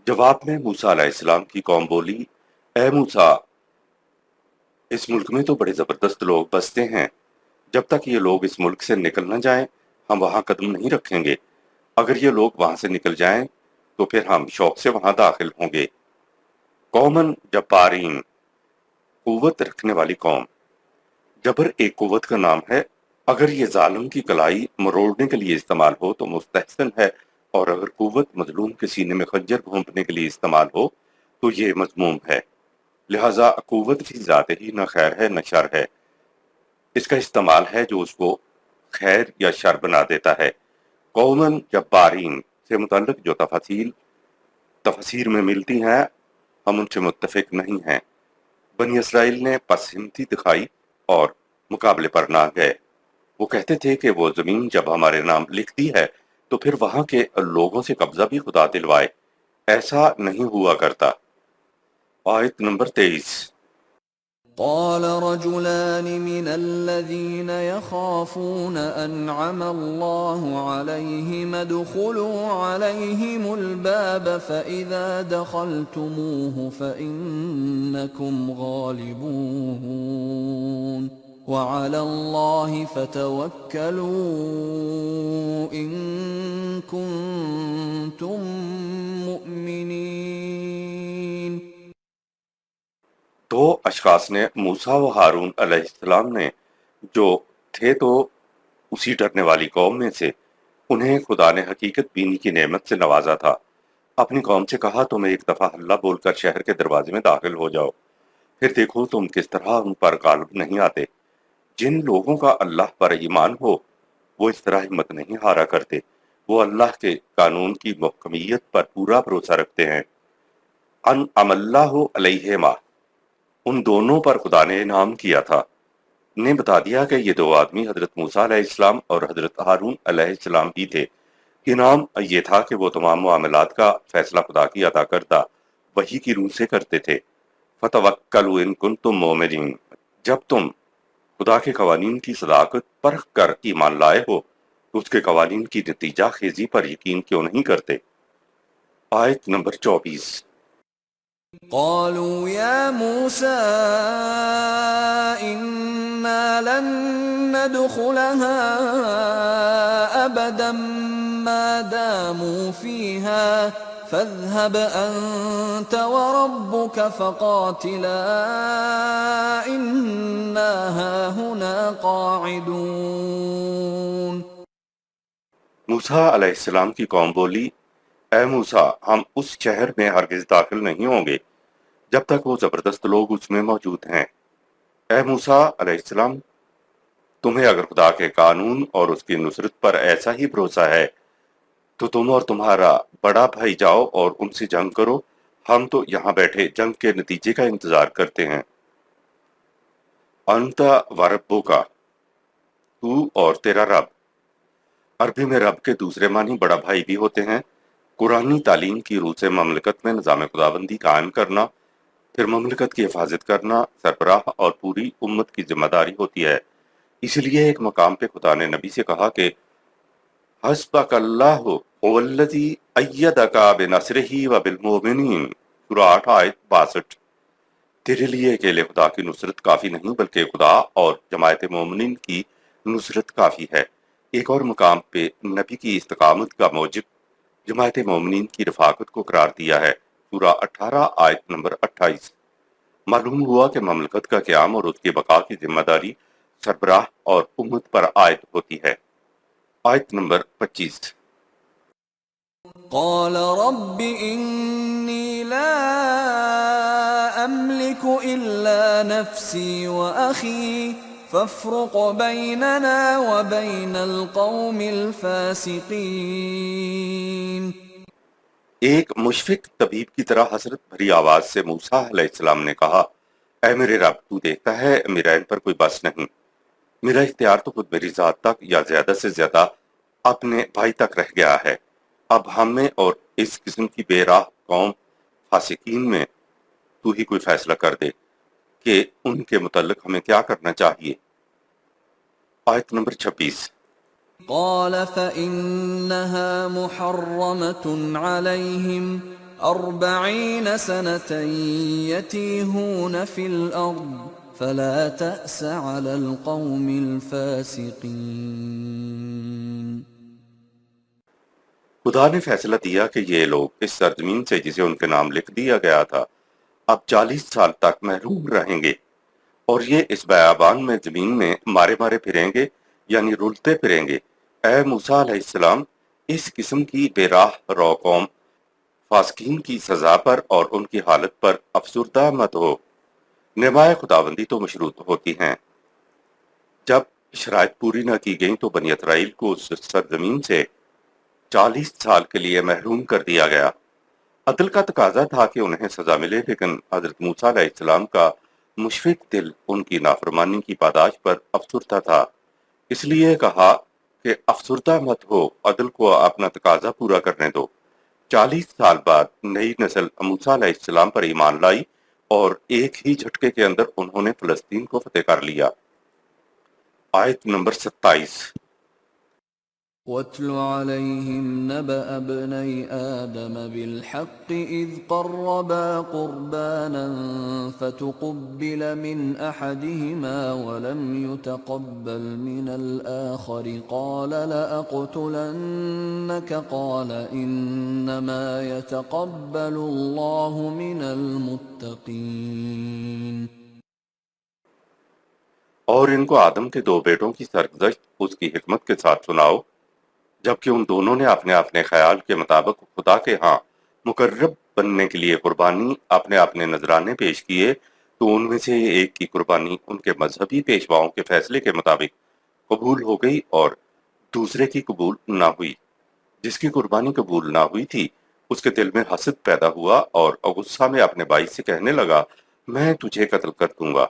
جواب میں موسیٰ علیہ السلام کی قوم بولی، اے موسیٰ، اس ملک میں تو بڑے زبردست لوگ بستے ہیں، جب تک یہ لوگ اس ملک سے نکل نہ جائیں ہم وہاں قدم نہیں رکھیں گے۔ اگر یہ لوگ وہاں سے نکل جائیں تو پھر ہم شوق سے وہاں داخل ہوں گے۔ قومن جبارین، قوت رکھنے والی قوم۔ جبر ایک قوت کا نام ہے، اگر یہ ظالم کی کلائی مروڑنے کے لیے استعمال ہو تو مستحسن ہے، اور اگر قوت مظلوم کے سینے میں خنجر گھونپنے کے لیے استعمال ہو تو یہ مذموم ہے۔ لہٰذا قوت کی ذات ہی نہ خیر ہے نہ شر ہے، اس کا استعمال ہے جو اس کو خیر یا شر بنا دیتا ہے۔ قومن جبارین سے متعلق جو تفاسیر میں ملتی ہیں ہم ان سے متفق نہیں ہیں۔ بنی اسرائیل نے پس ہمتی دکھائی اور مقابلے پر نہ گئے۔ وہ کہتے تھے کہ وہ زمین جب ہمارے نام لکھ دی ہے تو پھر وہاں کے لوگوں سے قبضہ بھی خدا دلوائے، ایسا نہیں ہوا کرتا۔ آیت نمبر 23۔ قال رجلان من الذين يخافون أنعم الله عليهم ادخلوا عليهم الباب فإذا دخلتموه فإنكم غالبون وعلى الله فتوكلوا إن كنتم مؤمنين۔ دو اشخاص نے موسیٰ و ہارون علیہ السلام نے جو تھے تو اسی ڈرنے والی قوم میں سے، انہیں خدا نے حقیقت بینی کی نعمت سے نوازا تھا۔ اپنی قوم سے کہا تم ایک دفعہ اللہ بول کر شہر کے دروازے میں داخل ہو جاؤ، پھر دیکھو تم کس طرح ان پر غالب نہیں آتے۔ جن لوگوں کا اللہ پر ایمان ہو وہ اس طرح ہمت نہیں ہارا کرتے، وہ اللہ کے قانون کی محکمیت پر پورا بھروسہ رکھتے ہیں۔ انعم اللہ علیہما، ان دونوں پر خدا نے انعام کیا تھا، نے بتا دیا کہ یہ دو آدمی حضرت موسیٰ علیہ السلام اور حضرت ہارون علیہ السلام ہی تھے۔ انعام یہ تھا کہ وہ تمام معاملات کا فیصلہ خدا کی عطا کردہ وحی کی روح سے کرتے تھے۔ فَتَوَكَّلُوا إِن كُنتُم مُؤْمِنِينَ، جب تم خدا کے قوانین کی صداقت پرکھ کر ایمان لائے ہو تو اس کے قوانین کی نتیجہ خیزی پر یقین کیوں نہیں کرتے؟ آیت نمبر 24۔ قالوا يا موسى إنا لن ندخلها أبدا ما داموا فيها فاذهب أنت وربك فقاتلا إنا هاهنا قاعدون۔ موسیٰ علیہ السلام کی قوم بولی، اے موسیٰ ہم اس شہر میں ہرگز داخل نہیں ہوں گے جب تک وہ زبردست لوگ اس میں موجود ہیں۔ اے موسیٰ علیہ السلام، تمہیں اگر خدا کے قانون اور اس کی نصرت پر ایسا ہی بھروسہ ہے تو تم اور تمہارا بڑا بھائی جاؤ اور ان سے جنگ کرو، ہم تو یہاں بیٹھے جنگ کے نتیجے کا انتظار کرتے ہیں۔ انت وربک، تو اور تیرا رب۔ عربی میں رب کے دوسرے معنی بڑا بھائی بھی ہوتے ہیں۔ قرآنی تعلیم کی روح سے مملکت میں نظام خداوندی قائم کرنا، پھر مملکت کی حفاظت کرنا سربراہ اور پوری امت کی ذمہ داری ہوتی ہے۔ اس لیے ایک مقام پہ خدا نے نبی سے کہا کہ حسبک اللہ هو الذی ایدک بنصرہ وبالمؤمنین، سورہ 8 آیت 62۔ تیرے لیے اکیلے خدا کی نصرت کافی نہیں بلکہ خدا اور جماعت مومنین کی نصرت کافی ہے۔ ایک اور مقام پہ نبی کی استقامت کا موجب جماعت مومنین کی رفاقت کو قرار دیا ہے، سورہ 18 آیت نمبر 28۔ معلوم ہوا کہ مملکت کا قیام اور اس کی بقا کی ذمہ داری سربراہ اور امت پر عائد ہوتی ہے۔ آیت نمبر 25۔ قال رب إني لا أملك إلا نفسي وأخي فافرق بيننا وبين القوم الفاسقين۔ ایک مشفق طبیب کی طرح حسرت بھری آواز سے موسیٰ علیہ السلام نے کہا، اے میرے رب تو دیکھتا ہے میرا ان پر کوئی بس نہیں، میرا اختیار تو خود میری ذات تک یا زیادہ سے زیادہ اپنے بھائی تک رہ گیا ہے، اب ہم میں اور اس قسم کی بے راہ قوم فاسقین میں تو ہی کوئی فیصلہ کر دے کہ ان کے متعلق ہمیں کیا کرنا چاہیے۔ آیت نمبر 26۔ قال فإنها محرمة عليهم 40 سنة يتيهون في الأرض فلا تأس على القوم الفاسقين۔ خدا نے فیصلہ دیا کہ یہ لوگ اس سرزمین سے جسے ان کے نام لکھ دیا گیا تھا اب 40 سال تک محروم رہیں گے، اور یہ اس بیابان میں زمین میں مارے مارے پھریں گے، یعنی رلتے پھریں گے۔ اے موسیٰ علیہ السلام، اس قسم کی بے راہ رو قوم فاسقین کی سزا پر اور ان کی حالت پر افسردہ مت ہو۔ نمائے خداوندی تو مشروط ہوتی ہیں۔ جب شرائط پوری نہ کی گئیں تو بنی اسرائیل کو اس سرزمین سے 40 سال کے لیے محروم کر دیا گیا۔ عدل کا تقاضا تھا کہ انہیں سزا ملے، لیکن حضرت موسیٰ علیہ السلام کا مشفق دل ان کی نافرمانی کی پاداش پر افسردہ تھا، اس لیے کہا کہ افسردہ مت ہو، عدل کو اپنا تقاضا پورا کرنے دو۔ 40 سال بعد نئی نسل موسیٰ علیہ السلام پر ایمان لائی اور ایک ہی جھٹکے کے اندر انہوں نے فلسطین کو فتح کر لیا۔ آیت نمبر 27۔ واتل عليهم نبأ ابني آدم بالحق إذ قربا قربانا فتقبل من أحدهما ولم يتقبل من الآخر قال لأقتلنك قال إنما يتقبل الله من المتقين. اور ان کو آدم کے 2 بیٹوں کی سرگزشت اس کی حکمت کے ساتھ سناؤ، جبکہ ان دونوں نے اپنے اپنے خیال کے مطابق خدا کے ہاں مقرب بننے کے لیے قربانی اپنے اپنے نذرانے پیش کیے، تو ان میں سے ایک کی قربانی ان کے مذہبی پیشواؤں کے فیصلے کے مطابق قبول ہو گئی اور دوسرے کی قبول نہ ہوئی۔ جس کی قربانی قبول نہ ہوئی تھی اس کے دل میں حسد پیدا ہوا اور غصہ میں اپنے بھائی سے کہنے لگا میں تجھے قتل کر دوں گا۔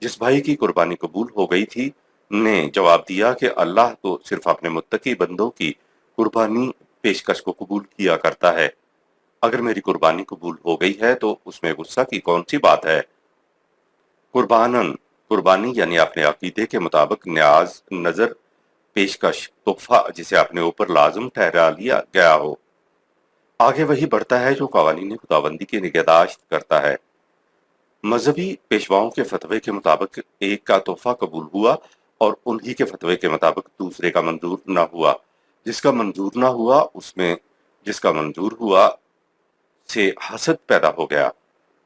جس بھائی کی قربانی قبول ہو گئی تھی نے جواب دیا کہ اللہ تو صرف اپنے متقی بندوں کی قربانی پیشکش کو قبول کیا کرتا ہے، اگر میری قربانی قبول ہو گئی ہے تو اس میں غصہ کی کون سی بات ہے؟ قربانن، قربانی یعنی اپنے عقیدے کے مطابق نیاز، نظر، پیشکش، تحفہ جسے اپنے اوپر لازم ٹھہرا لیا گیا ہو۔ آگے وہی بڑھتا ہے جو قوانین خداوندی کی نگہداشت کرتا ہے۔ مذہبی پیشواؤں کے فتوے کے مطابق ایک کا تحفہ قبول ہوا اور انہی کے فتوے کے مطابق دوسرے کا منظور نہ ہوا۔ جس کا منظور نہ ہوا اس میں جس کا منظور ہوا سے حسد پیدا ہو گیا،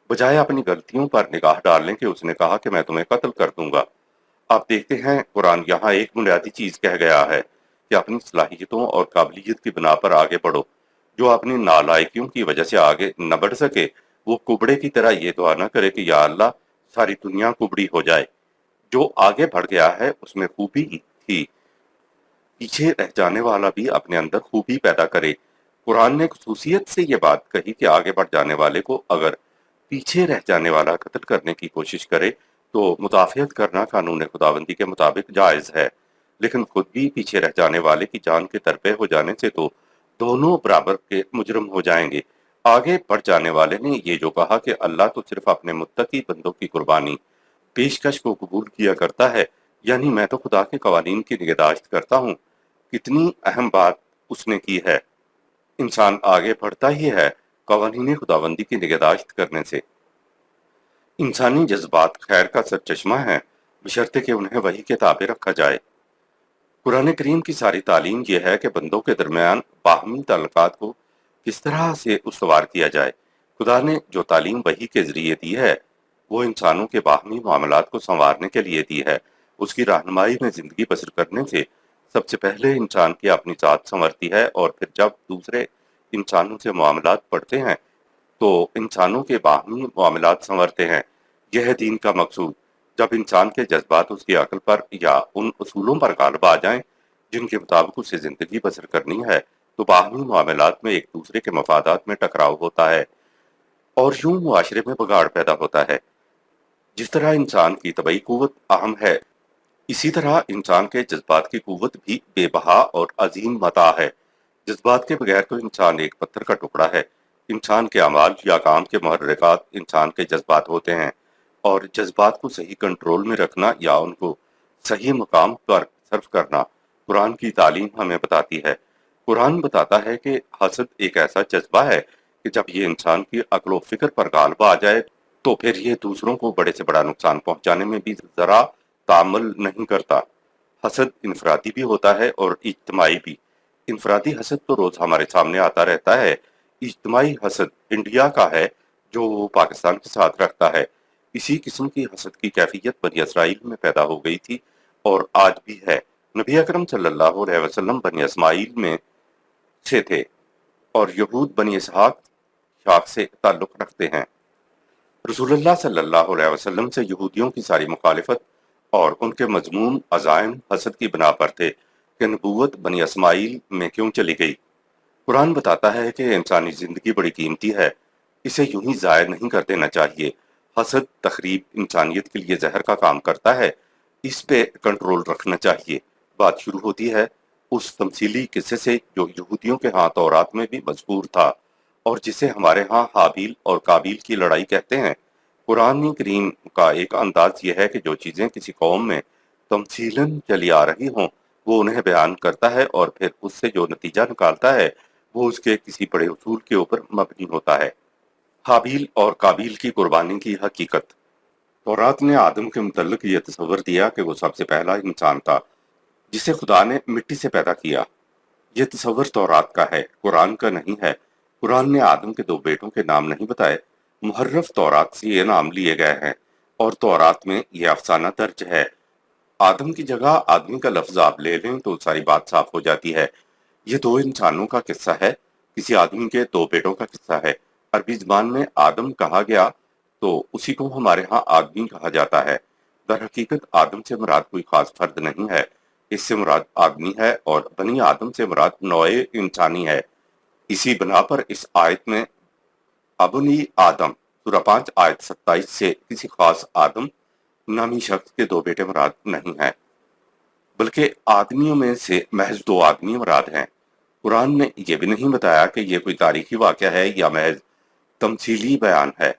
بجائے اپنی غلطیوں پر نگاہ ڈالنے کے اس نے کہا کہ میں تمہیں قتل کر دوں گا۔ آپ دیکھتے ہیں قرآن یہاں ایک بنیادی چیز کہہ گیا ہے کہ اپنی صلاحیتوں اور قابلیت کی بنا پر آگے بڑھو۔ جو اپنی نالائکیوں کی وجہ سے آگے نہ بڑھ سکے وہ کبڑے کی طرح یہ دعا نہ کرے کہ یا اللہ ساری دنیا کبڑی ہو جائے۔ جو آگے بڑھ گیا ہے اس میں خوبی تھی، پیچھے رہ جانے والا بھی اپنے اندر خوبی پیدا کرے۔ قرآن نے خصوصیت سے یہ بات کہی کہ آگے بڑھ جانے والے کو اگر پیچھے رہ جانے والا قتل کرنے کی کوشش کرے تو مدافعت کرنا قانون خداوندی کے مطابق جائز ہے، لیکن خود بھی پیچھے رہ جانے والے کی جان کے درپے ہو جانے سے تو دونوں برابر کے مجرم ہو جائیں گے۔ آگے بڑھ جانے والے نے یہ جو کہا کہ اللہ تو صرف اپنے متقی بندوں کی قربانی پیشکش کو قبول کیا کرتا ہے، یعنی میں تو خدا کے قوانین کی نگہداشت کرتا ہوں، کتنی اہم بات اس نے کی ہے۔ انسان آگے بڑھتا ہی ہے قوانین خداوندی کی نگہداشت کرنے سے۔ انسانی جذبات خیر کا سرچشمہ ہیں بشرطے کہ انہیں وحی کے تابع رکھا جائے۔ قرآن کریم کی ساری تعلیم یہ ہے کہ بندوں کے درمیان باہمی تعلقات کو کس طرح سے استوار کیا جائے۔ خدا نے جو تعلیم وحی کے ذریعے دی ہے وہ انسانوں کے باہمی معاملات کو سنوارنے کے لیے دی ہے۔ اس کی رہنمائی میں زندگی بسر کرنے سے سب سے پہلے انسان کی اپنی ذات سنورتی ہے، اور پھر جب دوسرے انسانوں سے معاملات پڑھتے ہیں تو انسانوں کے باہمی معاملات سنورتے ہیں۔ یہ ہے دین کا مقصود۔ جب انسان کے جذبات اس کی عقل پر یا ان اصولوں پر غالب آ جائیں جن کے مطابق اسے زندگی بسر کرنی ہے تو باہمی معاملات میں ایک دوسرے کے مفادات میں ٹکراؤ ہوتا ہے اور یوں معاشرے میں بگاڑ پیدا ہوتا ہے۔ جس طرح انسان کی طبعی قوت اہم ہے، اسی طرح انسان کے جذبات کی قوت بھی بے بہا اور عظیم متاع ہے۔ جذبات کے بغیر تو انسان ایک پتھر کا ٹکڑا ہے۔ انسان کے اعمال یا کام کے محرکات انسان کے جذبات ہوتے ہیں، اور جذبات کو صحیح کنٹرول میں رکھنا یا ان کو صحیح مقام پر صرف کرنا قرآن کی تعلیم ہمیں بتاتی ہے۔ قرآن بتاتا ہے کہ حسد ایک ایسا جذبہ ہے کہ جب یہ انسان کی عقل و فکر پر غالب آ جائے تو پھر یہ دوسروں کو بڑے سے بڑا نقصان پہنچانے میں بھی ذرا تعامل نہیں کرتا۔ حسد انفرادی بھی ہوتا ہے اور اجتماعی بھی۔ انفرادی حسد تو روز ہمارے سامنے آتا رہتا ہے۔ اجتماعی حسد انڈیا کا ہے جو وہ پاکستان کے ساتھ رکھتا ہے۔ اسی قسم کی حسد کی کیفیت بنی اسرائیل میں پیدا ہو گئی تھی اور آج بھی ہے۔ نبی اکرم صلی اللہ علیہ وسلم بنی اسماعیل میں سے تھے اور یہود بنی اسحاق شاخ سے تعلق رکھتے ہیں۔ رسول اللہ صلی اللہ علیہ وسلم سے یہودیوں کی ساری مخالفت اور ان کے مذموم عزائم حسد کی بنا پر تھے کہ نبوت بنی اسماعیل میں کیوں چلی گئی۔ قرآن بتاتا ہے کہ انسانی زندگی بڑی قیمتی ہے، اسے یوں ہی ضائع نہیں کر دینا چاہیے۔ حسد تخریب انسانیت کے لیے زہر کا کام کرتا ہے، اس پہ کنٹرول رکھنا چاہیے۔ بات شروع ہوتی ہے اس تمثیلی قصے سے جو یہودیوں کے ہاں تورات میں بھی مذکور تھا اور جسے ہمارے ہاں حابیل اور قابیل کی لڑائی کہتے ہیں۔ قرآن کریم کا ایک انداز یہ ہے کہ جو چیزیں کسی قوم میں تمثیلاً چلی آ رہی ہوں وہ انہیں بیان کرتا ہے اور پھر اس سے جو نتیجہ نکالتا ہے وہ اس کے کسی بڑے اصول کے اوپر مبنی ہوتا ہے۔ حابیل اور قابیل کی قربانی کی حقیقت۔ تورات نے آدم کے متعلق یہ تصور دیا کہ وہ سب سے پہلا انسان تھا جسے خدا نے مٹی سے پیدا کیا۔ یہ تصور تورات کا ہے، قرآن کا نہیں ہے۔ قرآن نے آدم کے دو بیٹوں کے نام نہیں بتائے، محرف تورات سے یہ نام لیے گئے ہیں، اور تورات میں یہ افسانہ درج ہے۔ آدم کی جگہ آدمی کا لفظ آپ لے لیں تو ساری بات صاف ہو جاتی ہے۔ یہ دو انسانوں کا قصہ ہے، کسی آدمی کے دو بیٹوں کا قصہ ہے۔ عربی زبان میں آدم کہا گیا تو اسی کو ہمارے ہاں آدمی کہا جاتا ہے۔ در حقیقت آدم سے مراد کوئی خاص فرد نہیں ہے، اس سے مراد آدمی ہے، اور بنی آدم سے مراد نوع انسانی ہے۔ اسی بنا پر اس آیت میں ابنی آدم سورہ 5 آیت 27 سے کسی خاص آدم نامی شخص کے دو بیٹے مراد نہیں ہیں، بلکہ آدمیوں میں سے محض دو آدمی مراد ہیں۔ قرآن نے یہ بھی نہیں بتایا کہ یہ کوئی تاریخی واقعہ ہے یا محض تمثیلی بیان ہے۔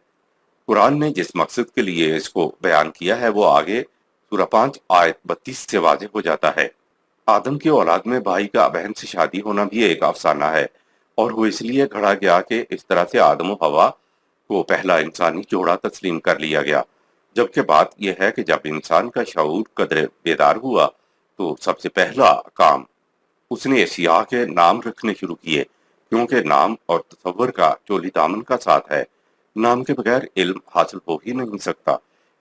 قرآن نے جس مقصد کے لیے اس کو بیان کیا ہے وہ آگے سورہ 5 آیت 32 سے واضح ہو جاتا ہے۔ آدم کی اولاد میں بھائی کا بہن سے شادی ہونا بھی ایک افسانہ ہے، اور وہ اس لیے گھڑا گیا کہ اس طرح سے آدم و حوا کو پہلا انسانی جوڑا تسلیم کر لیا گیا۔ جبکہ بات یہ ہے کہ جب انسان کا شعور قدر بیدار ہوا تو سب سے پہلا کام اس نے اشیاء کے نام رکھنے شروع کیے، کیونکہ نام اور تصور کا چولی دامن کا ساتھ ہے۔ نام کے بغیر علم حاصل ہو ہی نہیں سکتا،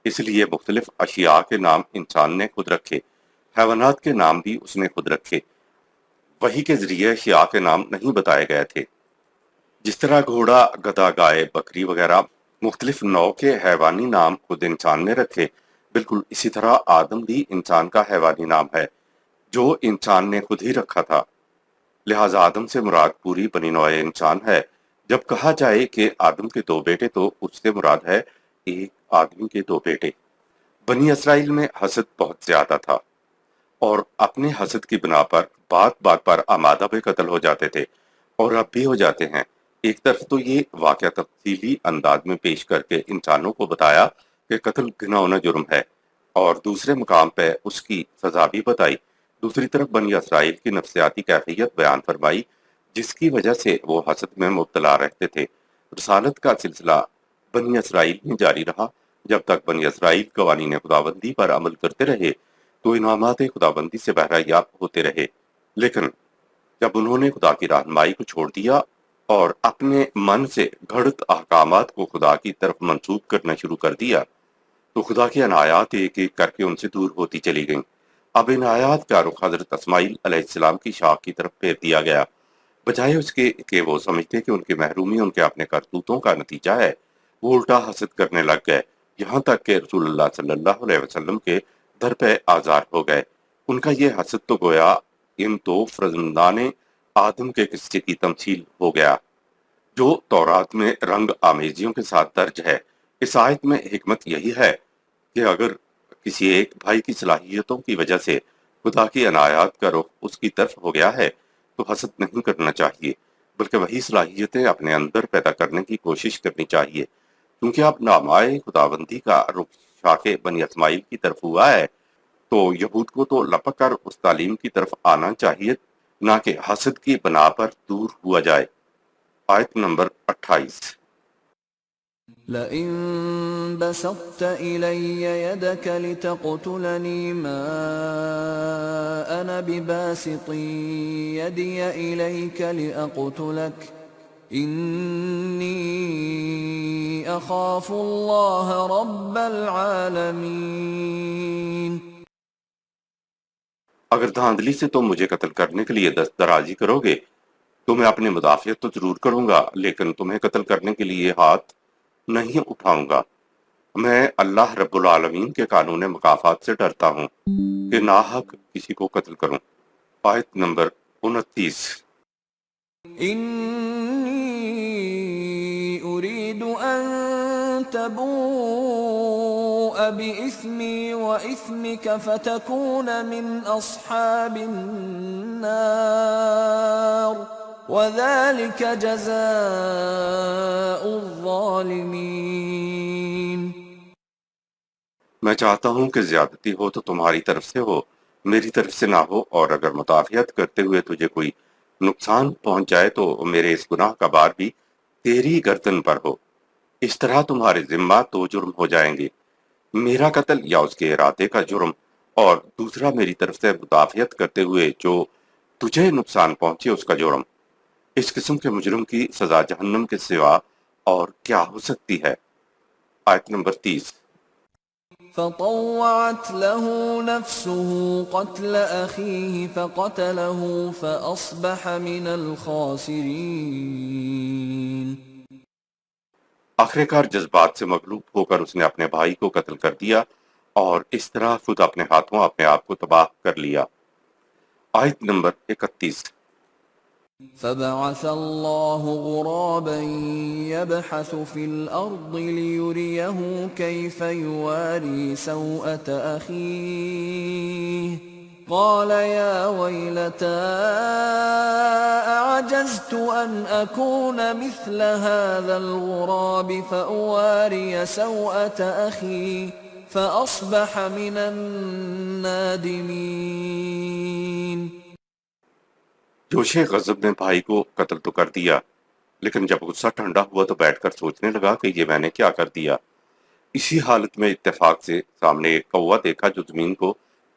اس لیے مختلف اشیاء کے نام انسان نے خود رکھے، حیوانات کے نام بھی اس نے خود رکھے۔ وحی کے ذریعے اشیاء کے نام نہیں بتائے گئے تھے۔ جس طرح گھوڑا، گدھا، گائے، بکری وغیرہ مختلف نوع کے حیوانی نام خود انسان نے رکھے، بالکل اسی طرح آدم بھی انسان کا حیوانی نام ہے جو انسان نے خود ہی رکھا تھا۔ لہٰذا آدم سے مراد پوری بنی نوع انسان ہے۔ جب کہا جائے کہ آدم کے دو بیٹے تو اس سے مراد ہے ایک آدمی کے دو بیٹے۔ بنی اسرائیل میں حسد بہت زیادہ تھا، اور اپنے حسد کی بنا پر بات بات پر آمادہ بے قتل ہو جاتے تھے، اور اب بھی ہو جاتے ہیں۔ ایک طرف تو یہ واقعہ تفصیلی انداز میں پیش کر کے انسانوں کو بتایا کہ قتل گھناؤنا جرم ہے، اور دوسرے مقام پہ اس کی سزا بھی بتائی۔ دوسری طرف بنی اسرائیل کی نفسیاتی کیفیت بیان فرمائی جس کی وجہ سے وہ حسد میں مبتلا رہتے تھے۔ رسالت کا سلسلہ بنی اسرائیل میں جاری رہا۔ جب تک بنی اسرائیل قوانین خداوندی پر عمل کرتے رہے تو انعامات خداوندی سے بہرہ یاب ہوتے رہے، لیکن جب انہوں نے خدا کی رہنمائی کو چھوڑ دیا اور اپنے من سے گھڑت احکامات کو خدا کی طرف منسوب کرنا شروع کر دیا تو خدا کی عنایات ایک ایک کر کے ان سے دور ہوتی چلی گئیں۔ اب ان آیات کا رخ حضرت اسماعیل علیہ السلام کی شاخ کی طرف پھیر دیا گیا، بجائے اس کے کہ وہ سمجھتے کہ ان کی محرومی ان کے اپنے کرتوتوں کا نتیجہ ہے۔ وہ الٹا حسد کرنے لگ گئے، یہاں تک کہ رسول اللہ صلی اللہ علیہ وسلم کے در پہ آزار ہو گئے۔ ان کا یہ حسد تو گویا ان دو فرزندان آدم کے قصے کی تمثیل ہو گیا جو تورات میں رنگ آمیزیوں کے ساتھ درج ہے۔ اس آیت میں حکمت یہی ہے کہ اگر کسی ایک بھائی کی صلاحیتوں کی وجہ سے خدا کی عنایات کا رخ اس کی طرف ہو گیا ہے تو حسد نہیں کرنا چاہیے، بلکہ وہی صلاحیتیں اپنے اندر پیدا کرنے کی کوشش کرنی چاہیے۔ کیونکہ اب نامائے خداوندی کا رخ شاخ بنی اسماعیل کی طرف ہوا ہے تو یہود کو تو لپک کر اس تعلیم کی طرف آنا چاہیے، نہ کہ حسد کی بنا پر دور ہوا جائے۔ آیت نمبر 28۔ لئن بسطت إلي يدك لتقتلني ما أنا بباسط يدي إليك لأقتلك إني أخاف الله رب العالمين۔ اگر دھاندلی سے تم مجھے قتل کرنے کے لیے دست درازی کرو گے تو میں اپنی مدافعت تو ضرور کروں گا، لیکن تمہیں قتل کرنے کے لیے ہاتھ نہیں اٹھاؤں گا۔ میں اللہ رب العالمین کے قانون مکافات سے ڈرتا ہوں کہ ناحق کسی کو قتل کروں۔ آیت نمبر 29۔ إني أريد أن تبوء بإثمي وإثمك فتكون من أصحاب النار وذلك جزاء الظالمين۔ میں چاہتا ہوں کہ زیادتی ہو تو تمہاری طرف سے ہو میری طرف سے نہ ہو، اور اگر مدافعت کرتے ہوئے تجھے کوئی نقصان پہنچ جائے تو میرے اس گناہ کا بار بھی تیری گردن پر ہو۔ اس طرح تمہارے ذمہ دو جرم ہو جائیں گے، میرا قتل یا اس کے ارادے کا جرم، اور دوسرا میری طرف سے مدافعت کرتے ہوئے جو تجھے نقصان پہنچے اس کا جرم۔ اس قسم کے مجرم کی سزا جہنم کے سوا اور کیا ہو سکتی ہے؟ آیت نمبر 30۔ فطوعت له نفسه قتل أخيه فقتله فأصبح من الخاسرين۔ آخر کار جذبات سے مغلوب ہو کر اس نے اپنے بھائی کو قتل کر دیا اور اس طرح خود اپنے ہاتھوں اپنے آپ کو تباہ کر لیا۔ آیت نمبر 31۔ فبعث الله غرابا يبحث في الأرض ليريه كيف يواري سوءة أخيه قال يا ويلتى أعجزت أن أكون مثل هذا الغراب فأواري سوءة أخي فأصبح من النادمين۔ جوش غضب نے بھائی کو قتل تو کر دیا، لیکن جب غصہ ٹھنڈا ہوا تو بیٹھ کر سوچنے لگا کہ یہ میں نے کیا کر دیا۔ اسی حالت میں اتفاق سے سامنے ایک کوا دیکھا جو زمین کو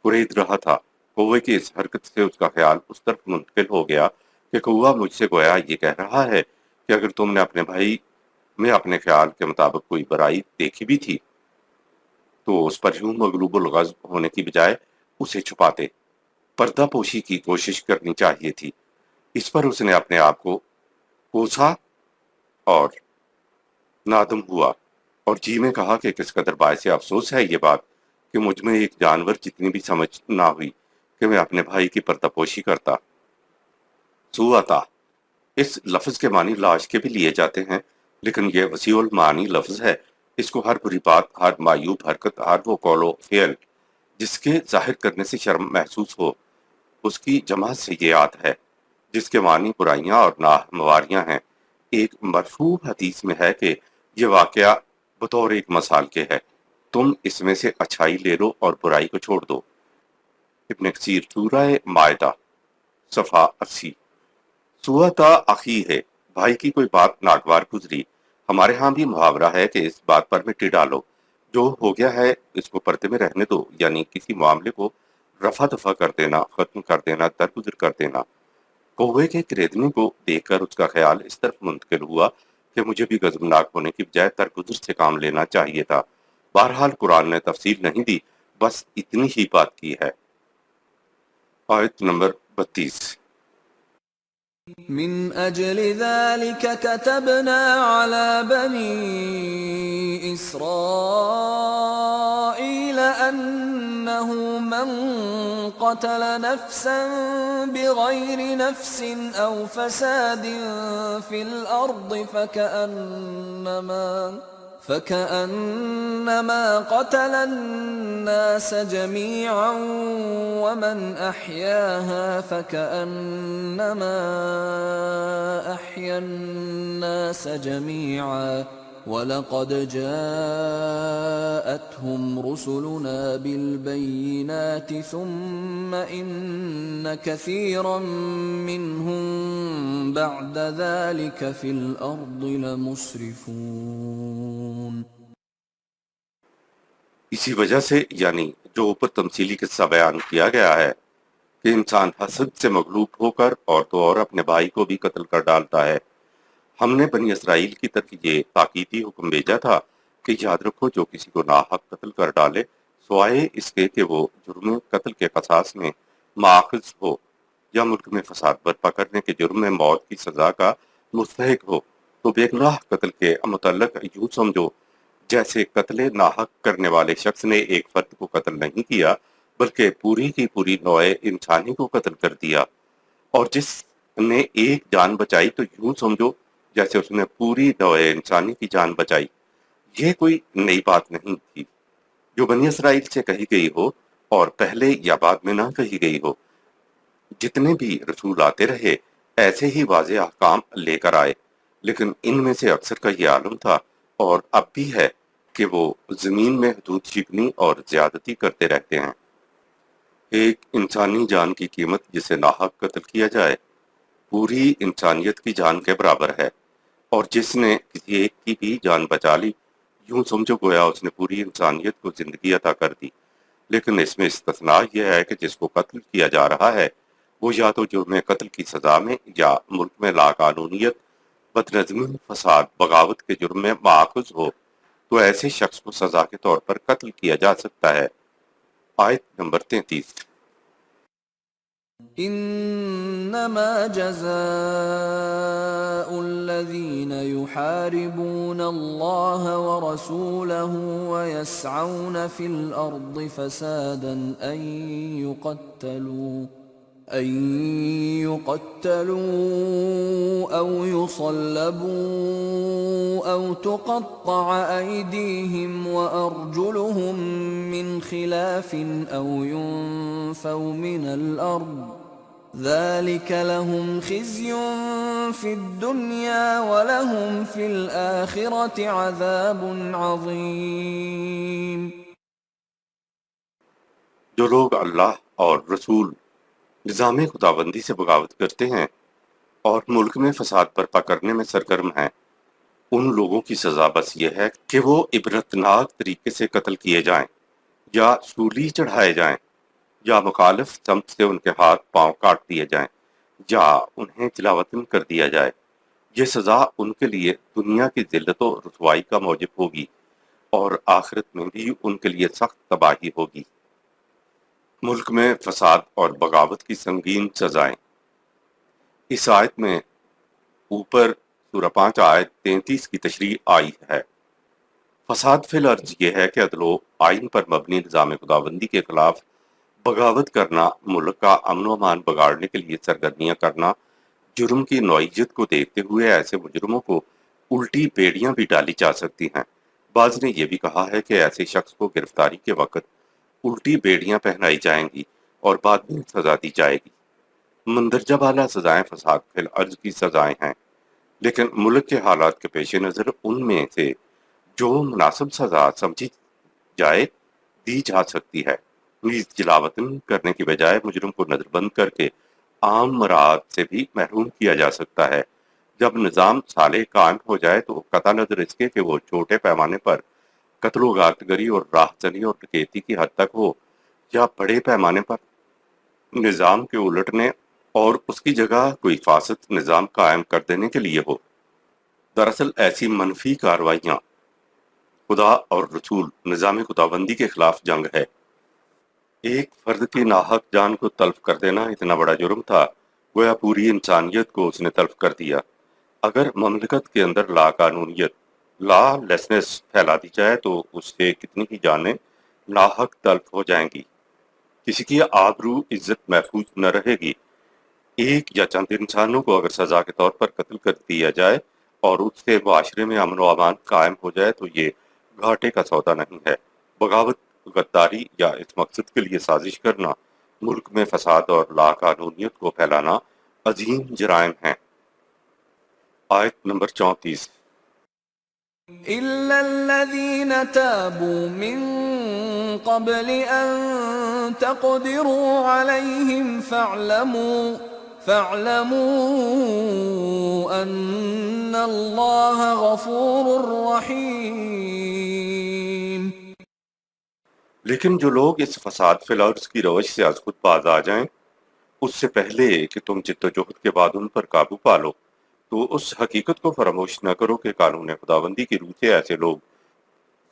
کورید رہا تھا۔ کوے کی اس حرکت سے اس کا خیال اس طرف منتقل ہو گیا کہ کوا مجھ سے گویا یہ کہہ رہا ہے کہ اگر تم نے اپنے بھائی میں اپنے خیال کے مطابق کوئی برائی دیکھی بھی تھی تو اس پر یوں مغلوب الغضب ہونے کی بجائے اسے چھپاتے، پردہ پوشی کی کوشش کرنی چاہیے تھی۔ اس پر اس نے اپنے آپ کو کوسا اور نادم ہوا، اور جی میں کہا کہ کس قدر باعث افسوس ہے یہ بات کہ مجھ میں ایک جانور جتنی بھی سمجھ نہ ہوئی کہ میں اپنے بھائی کی پردہ پوشی کرتا۔ سوءتا اس لفظ کے معنی لاش کے بھی لیے جاتے ہیں، لیکن یہ وسیع المعانی لفظ ہے۔ اس کو ہر بری بات، ہر معیوب حرکت، ہر وہ قول و فعل جس کے ظاہر کرنے سے شرم محسوس ہو، اس کی جمع سے یہ آت ہے، جس کے معنی برائیاں اور ناہمواریاں ہیں۔ ایک مرفوع حدیث میں ہے کہ یہ واقعہ بطور ایک مثال کے ہے، تم اس میں سے اچھائی لے لو اور برائی کو چھوڑ دو۔ ابن کثیر سورہ مائدہ صفحہ 80۔ سوءتا اخی ہے، بھائی کی کوئی بات ناگوار گزری۔ ہمارے ہاں بھی محاورہ ہے کہ اس بات پر مٹی ڈالو، جو ہو گیا ہے اس کو پردے میں رہنے دو، یعنی کسی معاملے کو رفع دفع کر دینا، ختم کر دینا، درگزر کر دینا۔ کوے کے کریدنے کو دیکھ کر اس کا خیال اس طرف منتقل ہوا کہ مجھے بھی غضبناک ہونے کی بجائے درگزر سے کام لینا چاہیے تھا۔ بہرحال قرآن نے تفصیل نہیں دی، بس اتنی ہی بات کی ہے۔ آیت نمبر 32۔ من أجل ذلك كتبنا على بني إسرائيل أنه من قتل نفسا بغير نفس أو فساد في الأرض فكأنما قتل الناس جميعا ومن أحياها فكأنما أحيا الناس جميعا وَلَقَدْ جَاءَتْهُمْ رُسُلُنَا بِالْبَيِّنَاتِ ثُمَّ إِنَّ كَثِيرًا مِّنْهُمْ بَعْدَ ذَلِكَ فِي الْأَرْضِ لَمُسْرِفُونَ۔ اسی وجہ سے یعنی جو اوپر تمثیلی قصہ بیان کیا گیا ہے کہ انسان حسد سے مغلوب ہو کر اور تو اور اپنے بھائی کو بھی قتل کر ڈالتا ہے، ہم نے بنی اسرائیل کی طرف یہ تاکیدی حکم بھیجا تھا کہ یاد رکھو جو کسی کو ناحق قتل کر ڈالے سوائے اس کے کہ وہ جرم قتل کے قصاص میں ماخذ ہو یا ملک میں فساد برپا کرنے کے جرم میں موت کی سزا کا مستحق ہو، تو بے گناہ قتل کے متعلق یوں سمجھو جیسے قتل ناحق کرنے والے شخص نے ایک فرد کو قتل نہیں کیا بلکہ پوری کی پوری نوع انسانی کو قتل کر دیا، اور جس نے ایک جان بچائی تو یوں سمجھو جیسے اس نے پوری نوع انسانی کی جان بچائی۔ یہ کوئی نئی بات نہیں تھی جو بنی اسرائیل سے کہی گئی ہو اور پہلے یا بعد میں نہ کہی گئی ہو۔ جتنے بھی رسول آتے رہے ایسے ہی واضح احکام لے کر آئے، لیکن ان میں سے اکثر کا یہ عالم تھا اور اب بھی ہے کہ وہ زمین میں حدود شکنی اور زیادتی کرتے رہتے ہیں۔ ایک انسانی جان کی قیمت جسے ناحق قتل کیا جائے پوری انسانیت کی جان کے برابر ہے، اور جس نے کسی ایک کی بھی جان بچا لی یوں سمجھو گویا اس نے پوری انسانیت کو زندگی عطا کر دی۔ لیکن اس میں استثناء یہ ہے کہ جس کو قتل کیا جا رہا ہے وہ یا تو جرم قتل کی سزا میں یا ملک میں لاقانونیت، بدنظمی، فساد، بغاوت کے جرم میں ماخوذ ہو، تو ایسے شخص کو سزا کے طور پر قتل کیا جا سکتا ہے۔ آیت نمبر 33۔ انما جزاء الذين يحاربون الله ورسوله ويسعون في الارض فسادا أن يقتلوا أو يصلبوا أو تقطع أيديهم وأرجلهم من خلاف أو ينفوا من الأرض ذلك لهم خزي في الدنيا ولهم في الآخرة عذاب عظيم۔ جو لوگ اللہ اور رسول نظام خداوندی سے بغاوت کرتے ہیں اور ملک میں فساد برپا کرنے میں سرگرم ہیں، ان لوگوں کی سزا بس یہ ہے کہ وہ عبرتناک طریقے سے قتل کیے جائیں یا سولی چڑھائے جائیں یا مخالف سمت سے ان کے ہاتھ پاؤں کاٹ دیے جائیں یا انہیں جلاوطن کر دیا جائے۔ یہ سزا ان کے لیے دنیا کی ذلت و رسوائی کا موجب ہوگی اور آخرت میں بھی ان کے لیے سخت تباہی ہوگی۔ ملک میں فساد اور بغاوت کی سنگین سزائیں۔ اس آیت میں اوپر سورہ 5 آیت 33 کی تشریح آئی ہے۔ فساد فی الارض یہ ہے کہ عدل و آئین پر مبنی نظام خداوندی کے خلاف بغاوت کرنا، ملک کا امن و امان بگاڑنے کے لیے سرگرمیاں کرنا۔ جرم کی نوعیت کو دیکھتے ہوئے ایسے مجرموں کو الٹی بیڑیاں بھی ڈالی جا سکتی ہیں۔ بعض نے یہ بھی کہا ہے کہ ایسے شخص کو گرفتاری کے وقت الٹی بیڑیاں پہنائی جائیں گی اور بعد میں سزا دی جائے گی۔ مندرجہ بالا سزائیں فساد فی الارض کی سزائیں ہیں، لیکن ملک کے حالات کے پیش نظر ان میں سے جو مناسب سزا سمجھی جائے دی جا سکتی ہے۔ نیز جلاوطن کرنے کی بجائے مجرم کو نظر بند کر کے عام مراد سے بھی محروم کیا جا سکتا ہے۔ جب نظام صالح قائم ہو جائے تو قطع نظر اس کے کہ وہ چھوٹے پیمانے پر قتل و غارت گری اور راہ زنی اور ڈکیتی کی حد تک ہو یا بڑے پیمانے پر نظام کے الٹنے اور اس کی جگہ کوئی فاسد نظام قائم کر دینے کے لیے ہو۔ دراصل ایسی منفی کارروائیاں خدا اور رسول نظام خداوندی کے خلاف جنگ ہے۔ ایک فرد کی ناحق جان کو تلف کر دینا اتنا بڑا جرم تھا گویا پوری انسانیت کو اس نے تلف کر دیا۔ اگر مملکت کے اندر لا قانونیت، لا لیسنس پھیلا دی جائے تو اس سے کتنی ہی جانیں ناحق تلف ہو جائیں گی، کسی کی آبرو عزت محفوظ نہ رہے گی۔ ایک یا چند انسانوں کو اگر سزا کے طور پر قتل کر دیا جائے اور اس سے معاشرے میں امن و امان قائم ہو جائے تو یہ گھاٹے کا سودا نہیں ہے۔ بغاوت، غداری یا اس مقصد کے لیے سازش کرنا، ملک میں فساد اور لاقانونیت کو پھیلانا عظیم جرائم ہیں۔ آیت نمبر 34۔ إِلَّا الَّذِينَ تَابُوا مِن قَبْلِ أَن تَقْدِرُوا عَلَيْهِمْ فَاعْلَمُوا أَنَّ اللَّهَ غَفُورٌ رَّحِيمٌ۔ لیکن جو لوگ اس فساد فی الارض کی روش سے از خود باز آ جائیں، اس سے پہلے کہ تم جد و جہد کے بعد ان پر قابو پالو، تو اس حقیقت کو فراموش نہ کرو کہ قانون خداوندی کی روح سے ایسے لوگ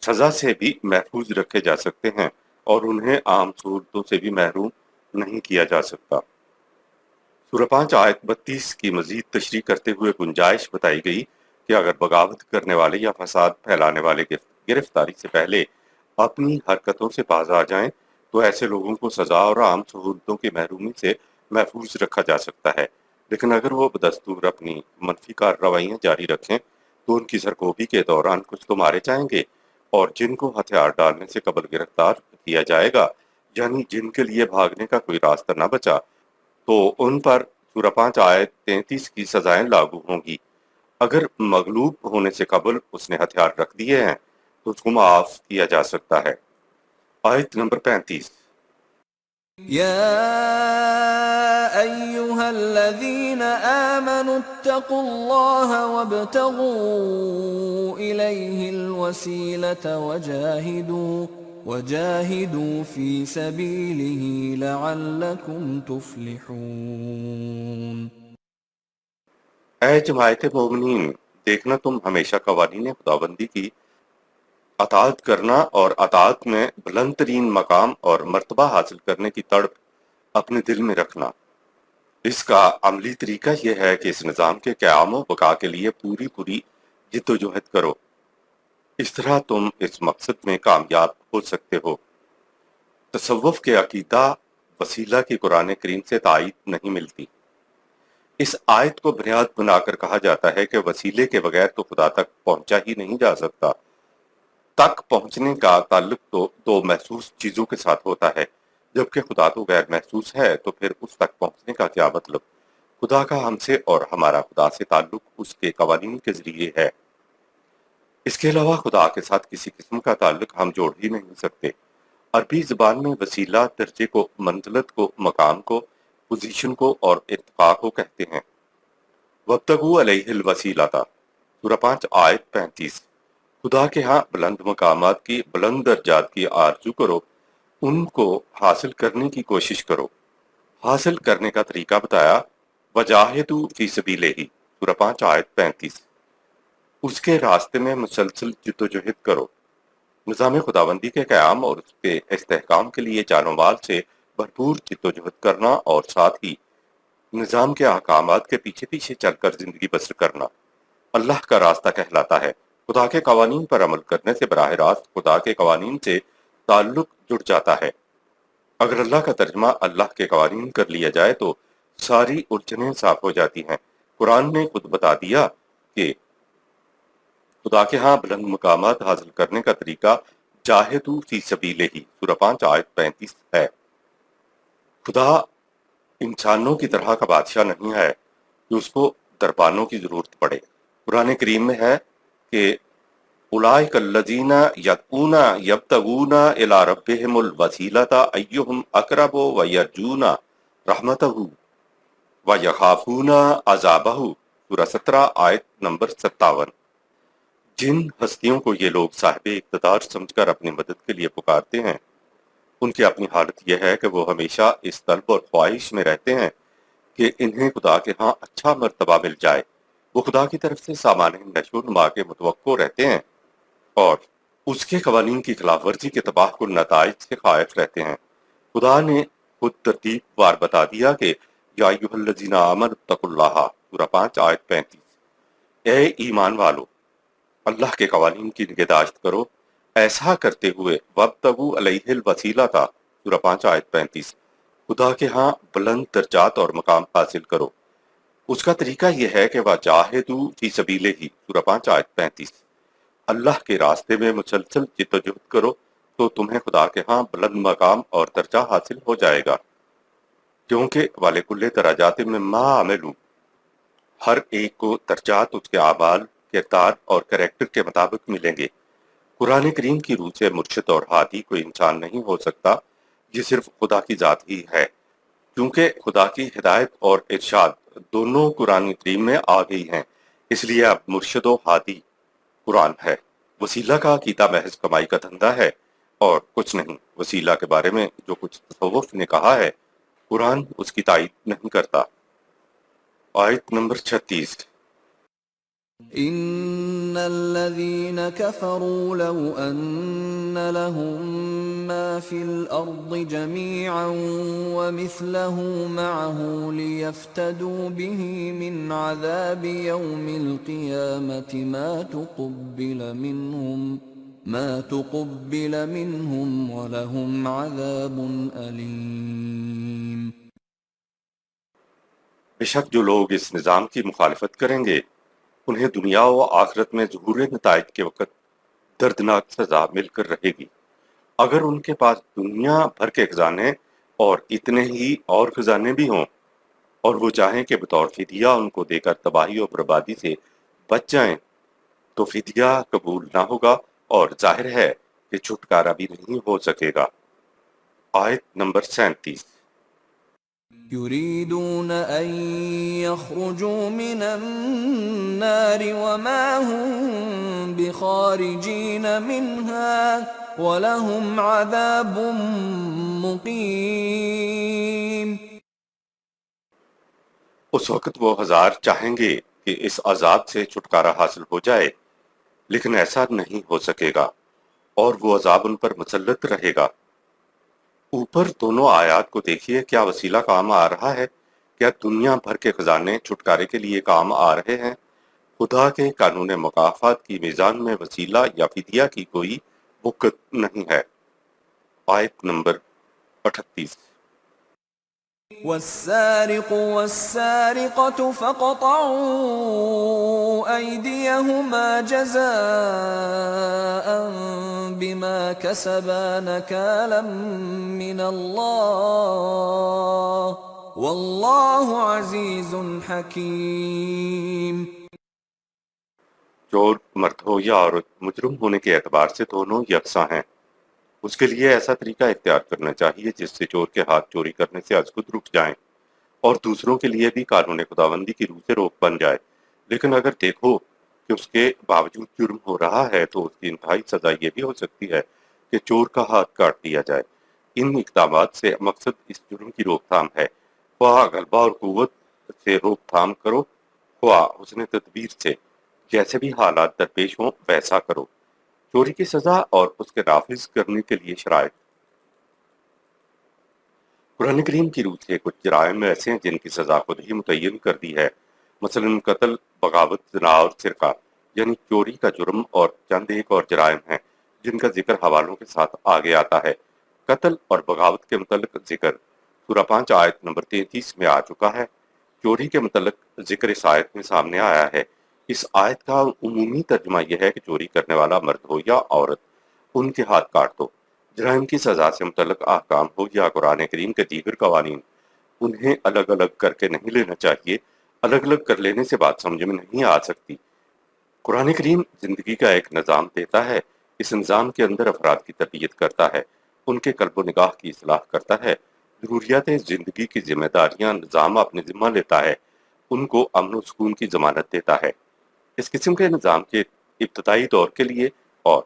سزا سے بھی محفوظ رکھے جا سکتے ہیں اور انہیں عام سہولتوں سے بھی محروم نہیں کیا جا سکتا۔ سورہ 5 آیت 32 کی مزید تشریح کرتے ہوئے گنجائش بتائی گئی کہ اگر بغاوت کرنے والے یا فساد پھیلانے والے گرفتاری سے پہلے اپنی حرکتوں سے باز آ جائیں تو ایسے لوگوں کو سزا اور عام سہولتوں کی محرومی سے محفوظ رکھا جا سکتا ہے۔ لیکن اگر وہ بدستور اپنی منفی کارروائیاں جاری رکھیں تو ان کی سرکوبی کے دوران کچھ تو مارے جائیں گے، اور جن کو ہتھیار ڈالنے سے قبل گرفتار کیا جائے گا، یعنی جن کے لیے بھاگنے کا کوئی راستہ نہ بچا، تو ان پر سورہ 5 آیت 33 کی سزائیں لاگو ہوں گی۔ اگر مغلوب ہونے سے قبل اس نے ہتھیار رکھ دیے ہیں تو اس کو معاف کیا جا سکتا ہے۔ آیت نمبر 35۔ يا أيها الذين آمنوا اتقوا الله وابتغوا إليه الوسيلة وجاهدوا في سبيله لعلكم تفلحون. اے جماعت مومنین، دیکھنا تم ہمیشہ قوانین خداوندی کی اطاعت کرنا اور اطاعت میں بلند ترین مقام اور مرتبہ حاصل کرنے کی تڑپ اپنے دل میں رکھنا. اس کا عملی طریقہ یہ ہے کہ اس نظام کے قیام و بقا کے لیے پوری جد و جہد کرو. اس طرح تم اس مقصد میں کامیاب ہو سکتے ہو. تصوف کے عقیدہ وسیلہ کی قرآن کریم سے تائید نہیں ملتی. اس آیت کو بنیاد بنا کر کہا جاتا ہے کہ وسیلے کے بغیر تو خدا تک پہنچا ہی نہیں جا سکتا. تک پہنچنے کا تعلق تو دو محسوس چیزوں کے ساتھ ہوتا ہے، جبکہ خدا تو غیر محسوس ہے، تو پھر اس تک پہنچنے کا کیا مطلب؟ خدا کا ہم سے اور ہمارا خدا سے تعلق اس کے قوانین کے ذریعے ہے. اس کے علاوہ خدا کے ساتھ کسی قسم کا تعلق ہم جوڑ ہی نہیں سکتے. عربی زبان میں وسیلہ درجے کو، منزلت کو، مقام کو، پوزیشن کو اور ارتقاء کو کہتے ہیں. وابتغوا علیہ الوسیلۃ، سورہ 5 آیت 35. خدا کے ہاں بلند مقامات کی، بلند درجات کی آرزو کرو، ان کو حاصل کرنے کی کوشش کرو. حاصل کرنے کا طریقہ بتایا، وجاہدوا فی سبیلہ، سورہ 5 آیت 35. اس کے راستے میں مسلسل جد و جہد کرو. نظام خداوندی کے قیام اور اس کے استحکام کے لیے جان و مال سے بھرپور جد و جہد کرنا، اور ساتھ ہی نظام کے احکامات کے پیچھے پیچھے چل کر زندگی بسر کرنا اللہ کا راستہ کہلاتا ہے. خدا کے قوانین پر عمل کرنے سے براہ راست خدا کے قوانین سے تعلق جڑ جاتا ہے. اگر اللہ کا ترجمہ اللہ کے قوانین کر لیا جائے تو ساری الجھنیں صاف ہو جاتی ہیں. قرآن نے خود بتا دیا کہ خدا کے ہاں بلند مقامات حاصل کرنے کا طریقہ جاہدوا فی سبیلہ، سورہ 5 آیت 35 ہے. خدا انسانوں کی طرح کا بادشاہ نہیں ہے کہ اس کو دربانوں کی ضرورت پڑے. قرآن کریم میں ہے کہ اولئک الذین یدعون یبتغون الی ربہم الوسیلۃ ایہم اقرب ویرجون رحمتہ ویخافون عذابہ، سورہ 17 آیت نمبر 57. جن ہستیوں کو یہ لوگ صاحب اقتدار سمجھ کر اپنی مدد کے لیے پکارتے ہیں، ان کی اپنی حالت یہ ہے کہ وہ ہمیشہ اس طلب اور خواہش میں رہتے ہیں کہ انہیں خدا کے ہاں اچھا مرتبہ مل جائے. وہ خدا کی طرف سے سامان نشو و نما کے متوقع رہتے ہیں اور اس کے قوانین کی خلاف ورزی کے تباہ کن نتائج سے خائف رہتے ہیں. خدا نے خود ترتیب وار بتا دیا کہ یا ایھا الذین آمنوا اتقوا اللہ، سورہ 5 آیت 35. اے ایمان والو، اللہ کے قوانین کی نگہداشت کرو، ایسا کرتے ہوئے وابتغوا علیہ الوسیلۃ، سورہ 5 آیت 35، خدا کے ہاں بلند درجات اور مقام حاصل کرو. اس کا طریقہ یہ ہے کہ وجاہدوا فی سبیلہ، سورہ 5 آیت 35. اللہ کے راستے میں مسلسل جد و جہد کرو تو تمہیں خدا کے ہاں بلند مقام اور درجہ حاصل ہو جائے گا، کیونکہ وَلِكُلِّ دَرَجَاتٍ مِّمَّا عَمِلُوا، ہر ایک کو درجات اس کے اعمال، کردار اور کریکٹر کے مطابق ملیں گے. قرآن کریم کی روح سے مرشد اور ہادی کوئی انسان نہیں ہو سکتا، یہ صرف خدا کی ذات ہی ہے. کیونکہ خدا کی ہدایت اور ارشاد دونوں قرآن کریم میں آ گئی ہیں، اس لیے اب مرشد و ہادی قرآن ہے. وسیلہ کا عقیدہ محض کمائی کا دھندا ہے اور کچھ نہیں. وسیلہ کے بارے میں جو کچھ تصوف نے کہا ہے، قرآن اس کی تائید نہیں کرتا. آیت نمبر 36. ان الذين كفروا لو ان لهم ما في الارض جميعا ومثله معه ليفتدوا به من عذاب يوم القيامة ما تقبل منهم ولهم عذاب أليم. بے شک جو لوگ اس نظام کی مخالفت کریں گے انہیں دنیا و آخرت میں ظہور نتائج کے وقت دردناک سزا مل کر رہے گی. اگر ان کے پاس دنیا بھر کے خزانے اور اتنے ہی اور خزانے بھی ہوں اور وہ چاہیں کہ بطور فدیہ ان کو دے کر تباہی و بربادی سے بچ جائیں تو فدیہ قبول نہ ہوگا اور ظاہر ہے کہ چھٹکارا بھی نہیں ہو سکے گا. آیت نمبر 37۔ يريدون أن يخرجوا من النار وما هم بخارجين منها ولهم عذاب مقيم۔ اس وقت وہ ہزار چاہیں گے کہ اس عذاب سے چھٹکارا حاصل ہو جائے، لیکن ایسا نہیں ہو سکے گا اور وہ عذاب ان پر مسلط رہے گا۔ اوپر دونوں آیات کو دیکھیے، کیا وسیلہ کام آ رہا ہے؟ کیا دنیا بھر کے خزانے چھٹکارے کے لیے کام آ رہے ہیں؟ خدا کے قانون مکافات کی میزان میں وسیلہ یا فدیہ کی کوئی وقت نہیں ہے۔ آیت نمبر 38۔ والسارق والسارقة فاقطعوا أيديهما جزاء بما كسبا نكالا من الله والله عزيز حكيم۔ چور مرد ہو یا عورت، مجرم ہونے کے اعتبار سے دونوں یکساں ہیں۔ اس کے لیے ایسا طریقہ اختیار کرنا چاہیے جس سے چور کے ہاتھ چوری کرنے سے از خود رک جائیں اور دوسروں کے لیے بھی قانون خداوندی کی روح سے روک بن جائے۔ لیکن اگر دیکھو کہ اس کے باوجود جرم ہو رہا ہے تو اس کی انتہائی سزا یہ بھی ہو سکتی ہے کہ چور کا ہاتھ کاٹ دیا جائے۔ ان اقدامات سے مقصد اس جرم کی روک تھام ہے، خواہ غلبہ اور قوت سے روک تھام کرو، خواہ حسن تدبیر سے، جیسے بھی حالات درپیش ہوں ویسا کرو۔ چوری کی سزا اور اس کے نافذ کرنے کے لیے شرائط۔ قرآن کریم کی روح سے کچھ جرائم ایسے ہیں جن کی سزا خود ہی متعین کر دی ہے، مثلا قتل، بغاوت، زنا اور سرقہ، یعنی چوری کا جرم، اور چند ایک اور جرائم ہیں جن کا ذکر حوالوں کے ساتھ آگے آتا ہے۔ قتل اور بغاوت کے متعلق ذکر سورہ 5 آیت نمبر 33 میں آ چکا ہے۔ چوری کے متعلق ذکر اس آیت میں سامنے آیا ہے۔ اس آیت کا عمومی ترجمہ یہ ہے کہ چوری کرنے والا مرد ہو یا عورت، ان کے ہاتھ کاٹ دو۔ جرائم کی سزا سے متعلق احکام ہو یا قرآن کریم کے دیگر قوانین، انہیں الگ الگ کر کے نہیں لینا چاہیے۔ الگ الگ کر لینے سے بات سمجھ میں نہیں آ سکتی۔ قرآن کریم زندگی کا ایک نظام دیتا ہے، اس نظام کے اندر افراد کی تربیت کرتا ہے، ان کے قلب و نگاہ کی اصلاح کرتا ہے، ضروریات زندگی کی ذمہ داریاں نظام اپنے ذمہ لیتا ہے، ان کو امن و سکون کی ضمانت دیتا ہے۔ اس قسم کے نظام کے ابتدائی دور کے لیے اور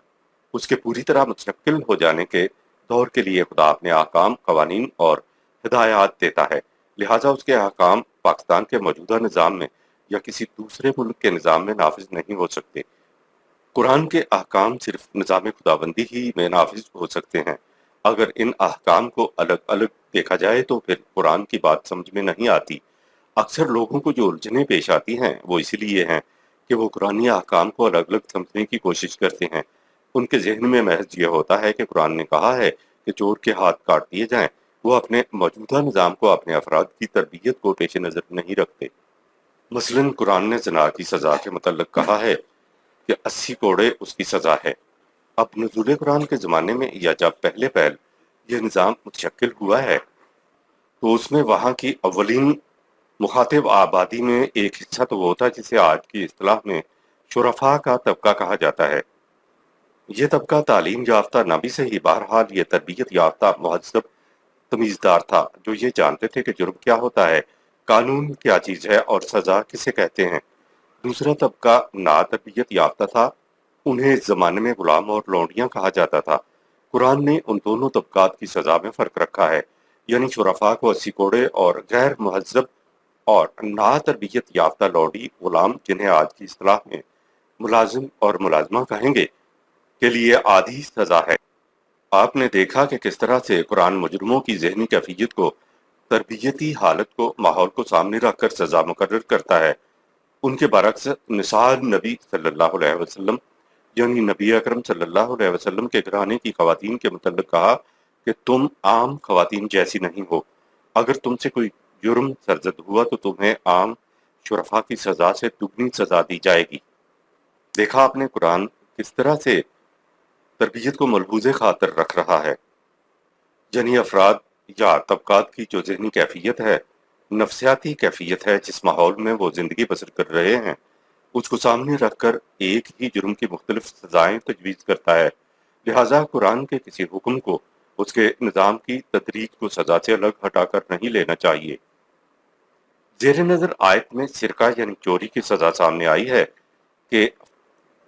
اس کے پوری طرح مستقل ہو جانے کے دور کے لیے خدا اپنے احکام، قوانین اور ہدایات دیتا ہے، لہٰذا اس کے احکام پاکستان کے موجودہ نظام میں یا کسی دوسرے ملک کے نظام میں نافذ نہیں ہو سکتے۔ قرآن کے احکام صرف نظام خداوندی ہی میں نافذ ہو سکتے ہیں۔ اگر ان احکام کو الگ الگ دیکھا جائے تو پھر قرآن کی بات سمجھ میں نہیں آتی۔ اکثر لوگوں کو جو الجھنیں پیش آتی ہیں وہ اسی لیے ہیں کہ وہ قرآنی احکام کو الگ الگ سمجھنے کی کوشش کرتے ہیں۔ ان کے ذہن میں محض یہ ہوتا ہے کہ قرآن نے کہا ہے کہ چور کے ہاتھ کاٹ دیے جائیں، وہ اپنے موجودہ نظام کو، اپنے افراد کی تربیت کو پیش نظر نہیں رکھتے۔ مثلا قرآن نے زنا کی سزا کے متعلق کہا ہے کہ 80 کوڑے اس کی سزا ہے۔ اب نزول قرآن کے زمانے میں یا جب پہلے پہل یہ نظام متشکل ہوا ہے تو اس میں وہاں کی اولین مخاطب آبادی میں ایک حصہ تو وہ تھا جسے آج کی اصطلاح میں شرفاء کا طبقہ کہا جاتا ہے۔ یہ طبقہ تعلیم یافتہ نہ بھی صحیح، بہرحال یہ تربیت یافتہ، مہذب، تمیزدار تھا، جو یہ جانتے تھے کہ جرم کیا ہوتا ہے، قانون کیا چیز ہے اور سزا کسے کہتے ہیں۔ دوسرا طبقہ نا تربیت یافتہ تھا، انہیں اس زمانے میں غلام اور لونڈیاں کہا جاتا تھا۔ قرآن نے ان دونوں طبقات کی سزا میں فرق رکھا ہے، یعنی شرفاء کو 80 کوڑے اور غیر مہذب اور نا تربیت یافتہ لوڈی غلام، جنہیں آج کی اصطلاح میں ملازم اور ملازمہ کہیں گے، کے لیے آدھی سزا ہے۔ آپ نے دیکھا کہ کس طرح سے قرآن مجرموں کی ذہنی کیفیت کو، تربیتی حالت کو، ماحول کو سامنے رکھ کر سزا مقرر کرتا ہے۔ ان کے برعکس نثار نبی صلی اللہ علیہ وسلم، یعنی نبی اکرم صلی اللہ علیہ وسلم کے گھرانے کی خواتین کے متعلق کہا کہ تم عام خواتین جیسی نہیں ہو، اگر تم سے کوئی جرم سرزد ہوا تو تمہیں عام شرفاء کی سزا سے دگنی سزا دی جائے گی۔ دیکھا آپ نے قرآن کس طرح سے تربیت کو ملحوظ خاطر رکھ رہا ہے، یعنی افراد یا طبقات کی جو ذہنی کیفیت ہے، نفسیاتی کیفیت ہے، جس ماحول میں وہ زندگی بسر کر رہے ہیں، اس کو سامنے رکھ کر ایک ہی جرم کی مختلف سزائیں تجویز کرتا ہے۔ لہٰذا قرآن کے کسی حکم کو اس کے نظام کی تدریج کو سزا سے الگ ہٹا کر نہیں لینا چاہیے۔ زیر نظر آیت میں سرقہ یعنی چوری کی سزا سامنے آئی ہے کہ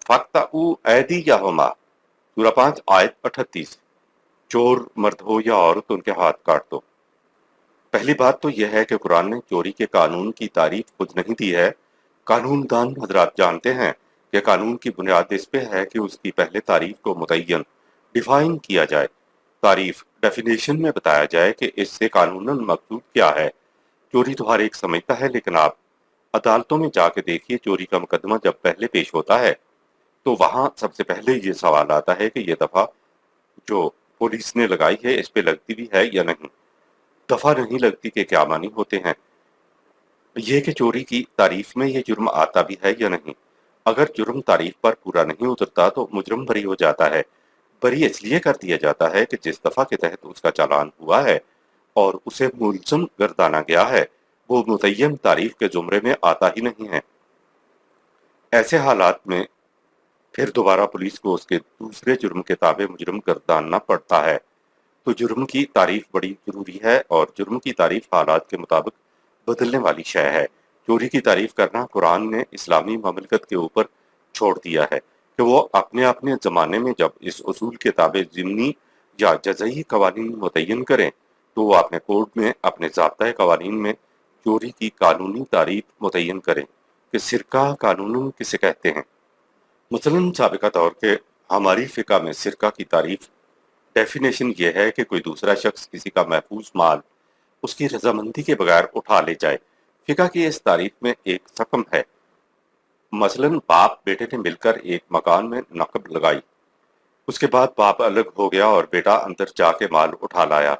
فَاقْطَعُوا أَيْدِيَهُمَا سورہ 5 آیت 38، چور مرد ہو یا عورت ان کے ہاتھ کاٹ دو۔ پہلی بات تو یہ ہے کہ قرآن نے چوری کے قانون کی تعریف خود نہیں دی ہے۔ قانون دان حضرات جانتے ہیں کہ قانون کی بنیاد اس پہ ہے کہ اس کی پہلے تعریف کو متعین ڈیفائن کیا جائے، تعریف ڈیفینیشن میں بتایا جائے کہ اس سے قانوناً مقصود کیا ہے۔ چوری تو ہر ایک سمجھتا ہے، لیکن آپ عدالتوں میں جا کے دیکھیے، چوری کا مقدمہ جب پہلے پیش ہوتا ہے تو وہاں سب سے پہلے یہ سوال آتا ہے کہ یہ دفعہ جو پولیس نے لگائی ہے اس پہ لگتی بھی ہے یا نہیں۔ دفعہ نہیں لگتی کہ کیا معنی ہوتے ہیں؟ یہ کہ چوری کی تعریف میں یہ جرم آتا بھی ہے یا نہیں۔ اگر جرم تعریف پر پورا نہیں اترتا تو مجرم بری ہو جاتا ہے۔ بری اس لیے کر دیا جاتا ہے کہ جس دفعہ کے تحت اس کا چالان ہوا ہے اور اسے ملزم گردانا گیا ہے وہ متعین تعریف کے زمرے میں آتا ہی نہیں ہے۔ ایسے حالات میں پھر دوبارہ پولیس کو اس کے دوسرے جرم کے تابع مجرم گرداننا پڑتا ہے۔ تو جرم کی تعریف بڑی ضروری ہے، اور جرم کی تعریف حالات کے مطابق بدلنے والی شے ہے۔ چوری کی تعریف کرنا قرآن نے اسلامی مملکت کے اوپر چھوڑ دیا ہے کہ وہ اپنے اپنے زمانے میں جب اس اصول کے تابع ضمنی یا جزئی قوانین متعین کریں تو وہ اپنے کوڈ میں، اپنے ضابطۂ قوانین میں چوری کی قانونی تعریف متعین کریں کہ سرقہ قانوناً کسے کہتے ہیں۔ مثلاً سابقہ دور کے ہماری فقہ میں سرقہ کی تعریف ڈیفینیشن یہ ہے کہ کوئی دوسرا شخص کسی کا محفوظ مال اس کی رضامندی کے بغیر اٹھا لے جائے۔ فقہ کی اس تعریف میں ایک سقم ہے۔ مثلاً باپ بیٹے نے مل کر ایک مکان میں نقب لگائی، اس کے بعد باپ الگ ہو گیا اور بیٹا اندر جا کے مال اٹھا لایا۔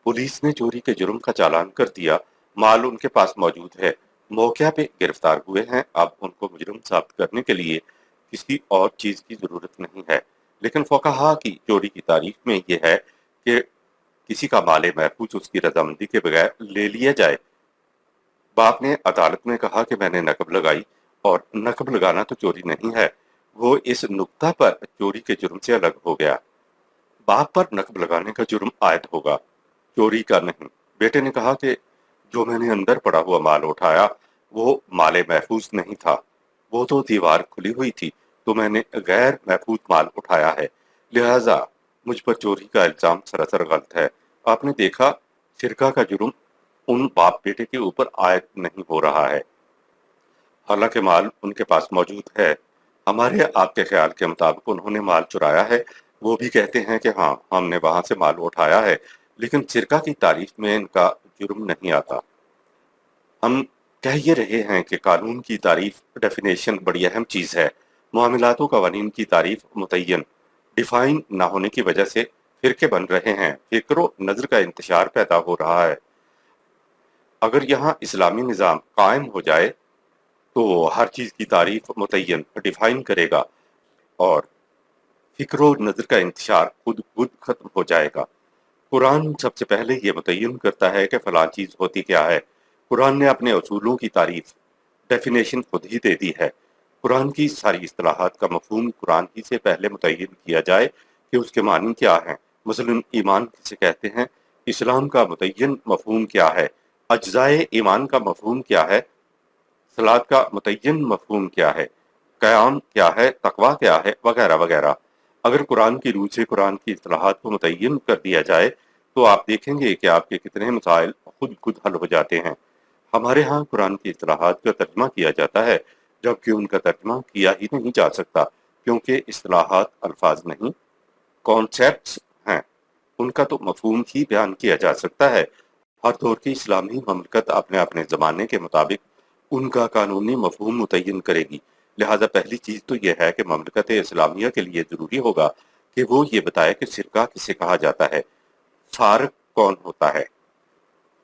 پولیس نے چوری کے جرم کا چالان کر دیا، مال ان کے پاس موجود ہے، موقع پہ گرفتار ہوئے ہیں۔ اب ان کو مجرم ثابت کرنے کے لیے کسی اور چیز کی ضرورت نہیں ہے۔ لیکن فقہا کی چوری کی تعریف میں یہ ہے کہ کسی کا مال محفوظ اس کی رضامندی کے بغیر لے لیا جائے۔ باپ نے عدالت میں کہا کہ میں نے نقب لگائی، اور نقب لگانا تو چوری نہیں ہے، وہ اس نقطہ پر چوری کے جرم سے الگ ہو گیا۔ باپ پر نقب لگانے کا جرم عائد ہوگا، چوری کا نہیں۔ بیٹے نے کہا کہ جو میں نے اندر پڑا ہوا مال اٹھایا وہ مال محفوظ نہیں تھا، وہ تو دیوار کھلی ہوئی تھی، تو میں نے غیر محفوظ مال اٹھایا ہے، لہٰذا مجھ پر چوری کا الزام سراسر غلط ہے۔ آپ نے دیکھا سرقہ کا جرم ان باپ بیٹے کے اوپر عائد نہیں ہو رہا ہے، حالانکہ مال ان کے پاس موجود ہے۔ ہمارے آپ کے خیال کے مطابق انہوں نے مال چرایا ہے، وہ بھی کہتے ہیں کہ ہاں ہم نے وہاں سے مال اٹھایا ہے، لیکن سرقہ کی تعریف میں ان کا جرم نہیں آتا۔ ہم کہہ یہ رہے ہیں کہ قانون کی تعریف ڈیفینیشن بڑی اہم چیز ہے۔ معاملات و قوانین کی تعریف متعین ڈیفائن نہ ہونے کی وجہ سے فرقے بن رہے ہیں، فکر و نظر کا انتشار پیدا ہو رہا ہے۔ اگر یہاں اسلامی نظام قائم ہو جائے تو ہر چیز کی تعریف متعین ڈیفائن کرے گا اور فکر و نظر کا انتشار خود ختم ہو جائے گا۔ قرآن سب سے پہلے یہ متعین کرتا ہے کہ فلاں چیز ہوتی کیا ہے۔ قرآن نے اپنے اصولوں کی تعریف ڈیفینیشن خود ہی دے دی ہے۔ قرآن کی ساری اصطلاحات کا مفہوم قرآن ہی سے پہلے متعین کیا جائے کہ اس کے معنی کیا ہیں۔ مثلا ایمان کسے کہتے ہیں، اسلام کا متعین مفہوم کیا ہے، اجزائے ایمان کا مفہوم کیا ہے، صلاۃ کا متعین مفہوم کیا ہے، قیام کیا ہے، تقویٰ کیا ہے، وغیرہ وغیرہ۔ اگر قرآن کی روح سے قرآن کی اصطلاحات کو متعین کر دیا جائے تو آپ دیکھیں گے کہ آپ کے کتنے مسائل خود حل ہو جاتے ہیں۔ ہمارے ہاں قرآن کی اصطلاحات کا ترجمہ کیا جاتا ہے، جبکہ ان کا ترجمہ کیا ہی نہیں جا سکتا، کیونکہ اصطلاحات الفاظ نہیں، کانسیپٹس ہیں، ان کا تو مفہوم ہی بیان کیا جا سکتا ہے۔ ہر دور کی اسلامی مملکت اپنے اپنے زمانے کے مطابق ان کا قانونی مفہوم متعین کرے گی۔ لہذا پہلی چیز تو یہ ہے کہ مملکت اسلامیہ کے لیے ضروری ہوگا کہ وہ یہ بتائے کہ سرقہ کسے کہا جاتا ہے، سارق کون ہوتا ہے۔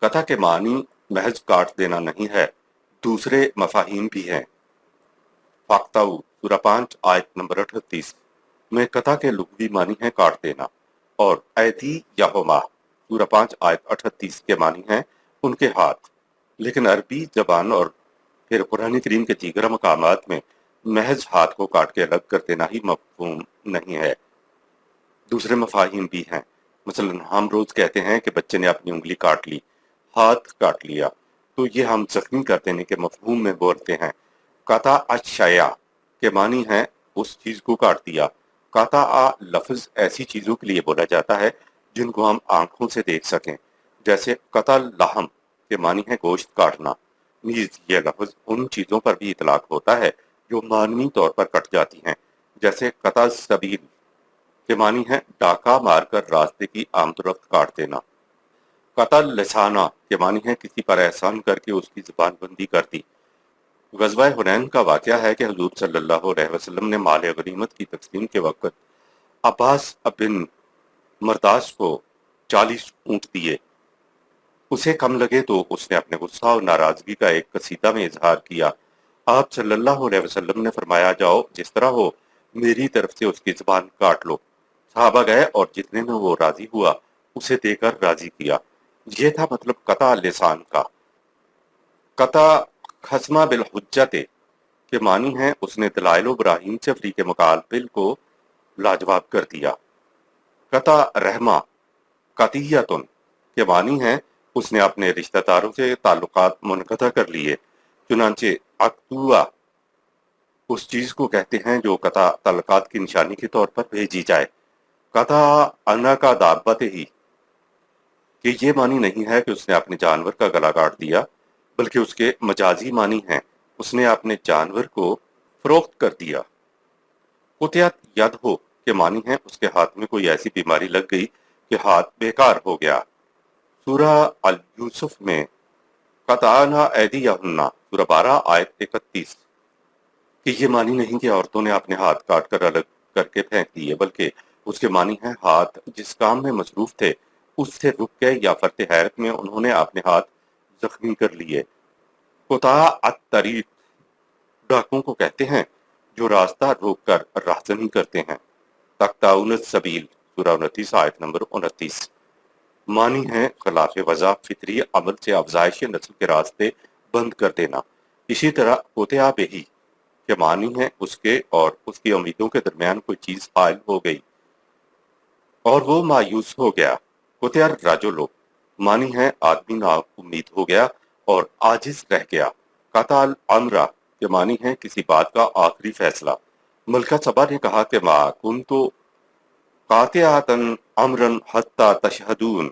قطع کے معنی محض کاٹ دینا نہیں ہے، دوسرے مفاہیم بھی ہیں۔ فاقتعوا سورہ 5 آیت نمبر 38 میں قطع کے لغوی معنی ہے کاٹ دینا، اور ایدی یہما سورہ 5 آیت 38 کے معنی ہیں ان کے ہاتھ۔ لیکن عربی زبان اور پھر قرآن کریم کے دیگر مقامات میں محض ہاتھ کو کاٹ کے الگ کر دینا ہی مفہوم نہیں ہے، دوسرے مفاہیم بھی ہیں۔ مثلا ہم روز کہتے ہیں کہ بچے نے اپنی انگلی کاٹ لی، ہاتھ کاٹ لیا، تو یہ ہم زخمی کر دینے کے مفہوم میں بولتے ہیں۔ قطع الشیء کے معنی ہے اس چیز کو کاٹ دیا۔ قطع لفظ ایسی چیزوں کے لیے بولا جاتا ہے جن کو ہم آنکھوں سے دیکھ سکیں، جیسے قطع اللحم کے معنی ہے گوشت کاٹنا۔ نیز یہ لفظ ان چیزوں پر بھی اطلاق ہوتا ہے جو معنوی طور پر کٹ جاتی ہیں، جیسے قطع السبیل کے معنی ہے ڈاکہ مار کر راستے کی آمد و رفت کاٹ دینا۔ قطع لسانہ کے معنی ہے کسی پر احسان کر کے اس کی زبان بندی کر دی۔ غزوہ حنین کا واقعہ ہے کہ حضور صلی اللہ علیہ وسلم نے مال غنیمت کی تقسیم کے وقت عباس بن مرداس کو 40 اونٹ دیے۔ اسے کم لگے تو اس نے اپنے غصہ اور ناراضگی کا ایک قصیدہ میں اظہار کیا۔ آپ صلی اللہ علیہ وسلم نے فرمایا جاؤ جس طرح ہو میری طرف سے اس کی زبان کاٹ لو۔ صحابہ گئے اور جتنے میں وہ راضی ہوا اسے دے کر راضی کیا۔ یہ تھا مطلب قطع لسان کا۔ قطع خصمہ بالحجت کے معنی ہے اس نے دلائل و براہین سے فریق مقابل کو لاجواب کر دیا۔ قطع رحمہ قطیۃ کے معنی ہے اس نے اپنے رشتہ داروں سے تعلقات منقطع کر لیے۔ چنانچہ اقطوع اس چیز کو کہتے ہیں جو قطع تعلقات کی نشانی کے طور پر بھیجی جائے۔ قطع عنق دابتہ کہ یہ معنی نہیں ہے کہ اس نے اپنے جانور کا گلا کاٹ دیا، بلکہ اس کے مجازی معنی ہیں اس نے اپنے جانور کو فروخت کر دیا۔ قطعت یدہ کے معنی ہے اس کے ہاتھ میں کوئی ایسی بیماری لگ گئی کہ ہاتھ بیکار ہو گیا۔ سورہ الیوسف میں قطعنا ایدیہن سورہ 12 آیت 31 کہ یہ معنی نہیں کہ عورتوں نے اپنے ہاتھ کاٹ کر الگ کر کے پھینک دیے، بلکہ اس کے معنی ہے ہاتھ جس کام میں مصروف تھے اس سے رک گئے یا فرط حیرت میں انہوں نے اپنے ہاتھ زخمی کر لیے۔ قطاع الطریق ڈاکوں کو کہتے ہیں جو راستہ روک کر راہزنی کرتے ہیں۔ تقطعون السبیل سورہ 29 آیت نمبر 29 معنی ہے خلاف وضع فطری عمل سے افزائش نسل کے راستے بند کر دینا۔ اسی طرح قطع بہی کے معنی ہے اس کے اور اس کی امیدوں کے درمیان کوئی چیز حائل ہو گئی اور وہ مایوس ہو گیا۔ قطع الرجل معنی ہے آدمی نا امید ہو گیا اور عاجز رہ گیا۔ قطع الامر کے معنی ہے کسی بات کا آخری فیصلہ۔ ملکہ سبا نے کہا کہ ما کنت قاطعۃ امرا حتی تشہدون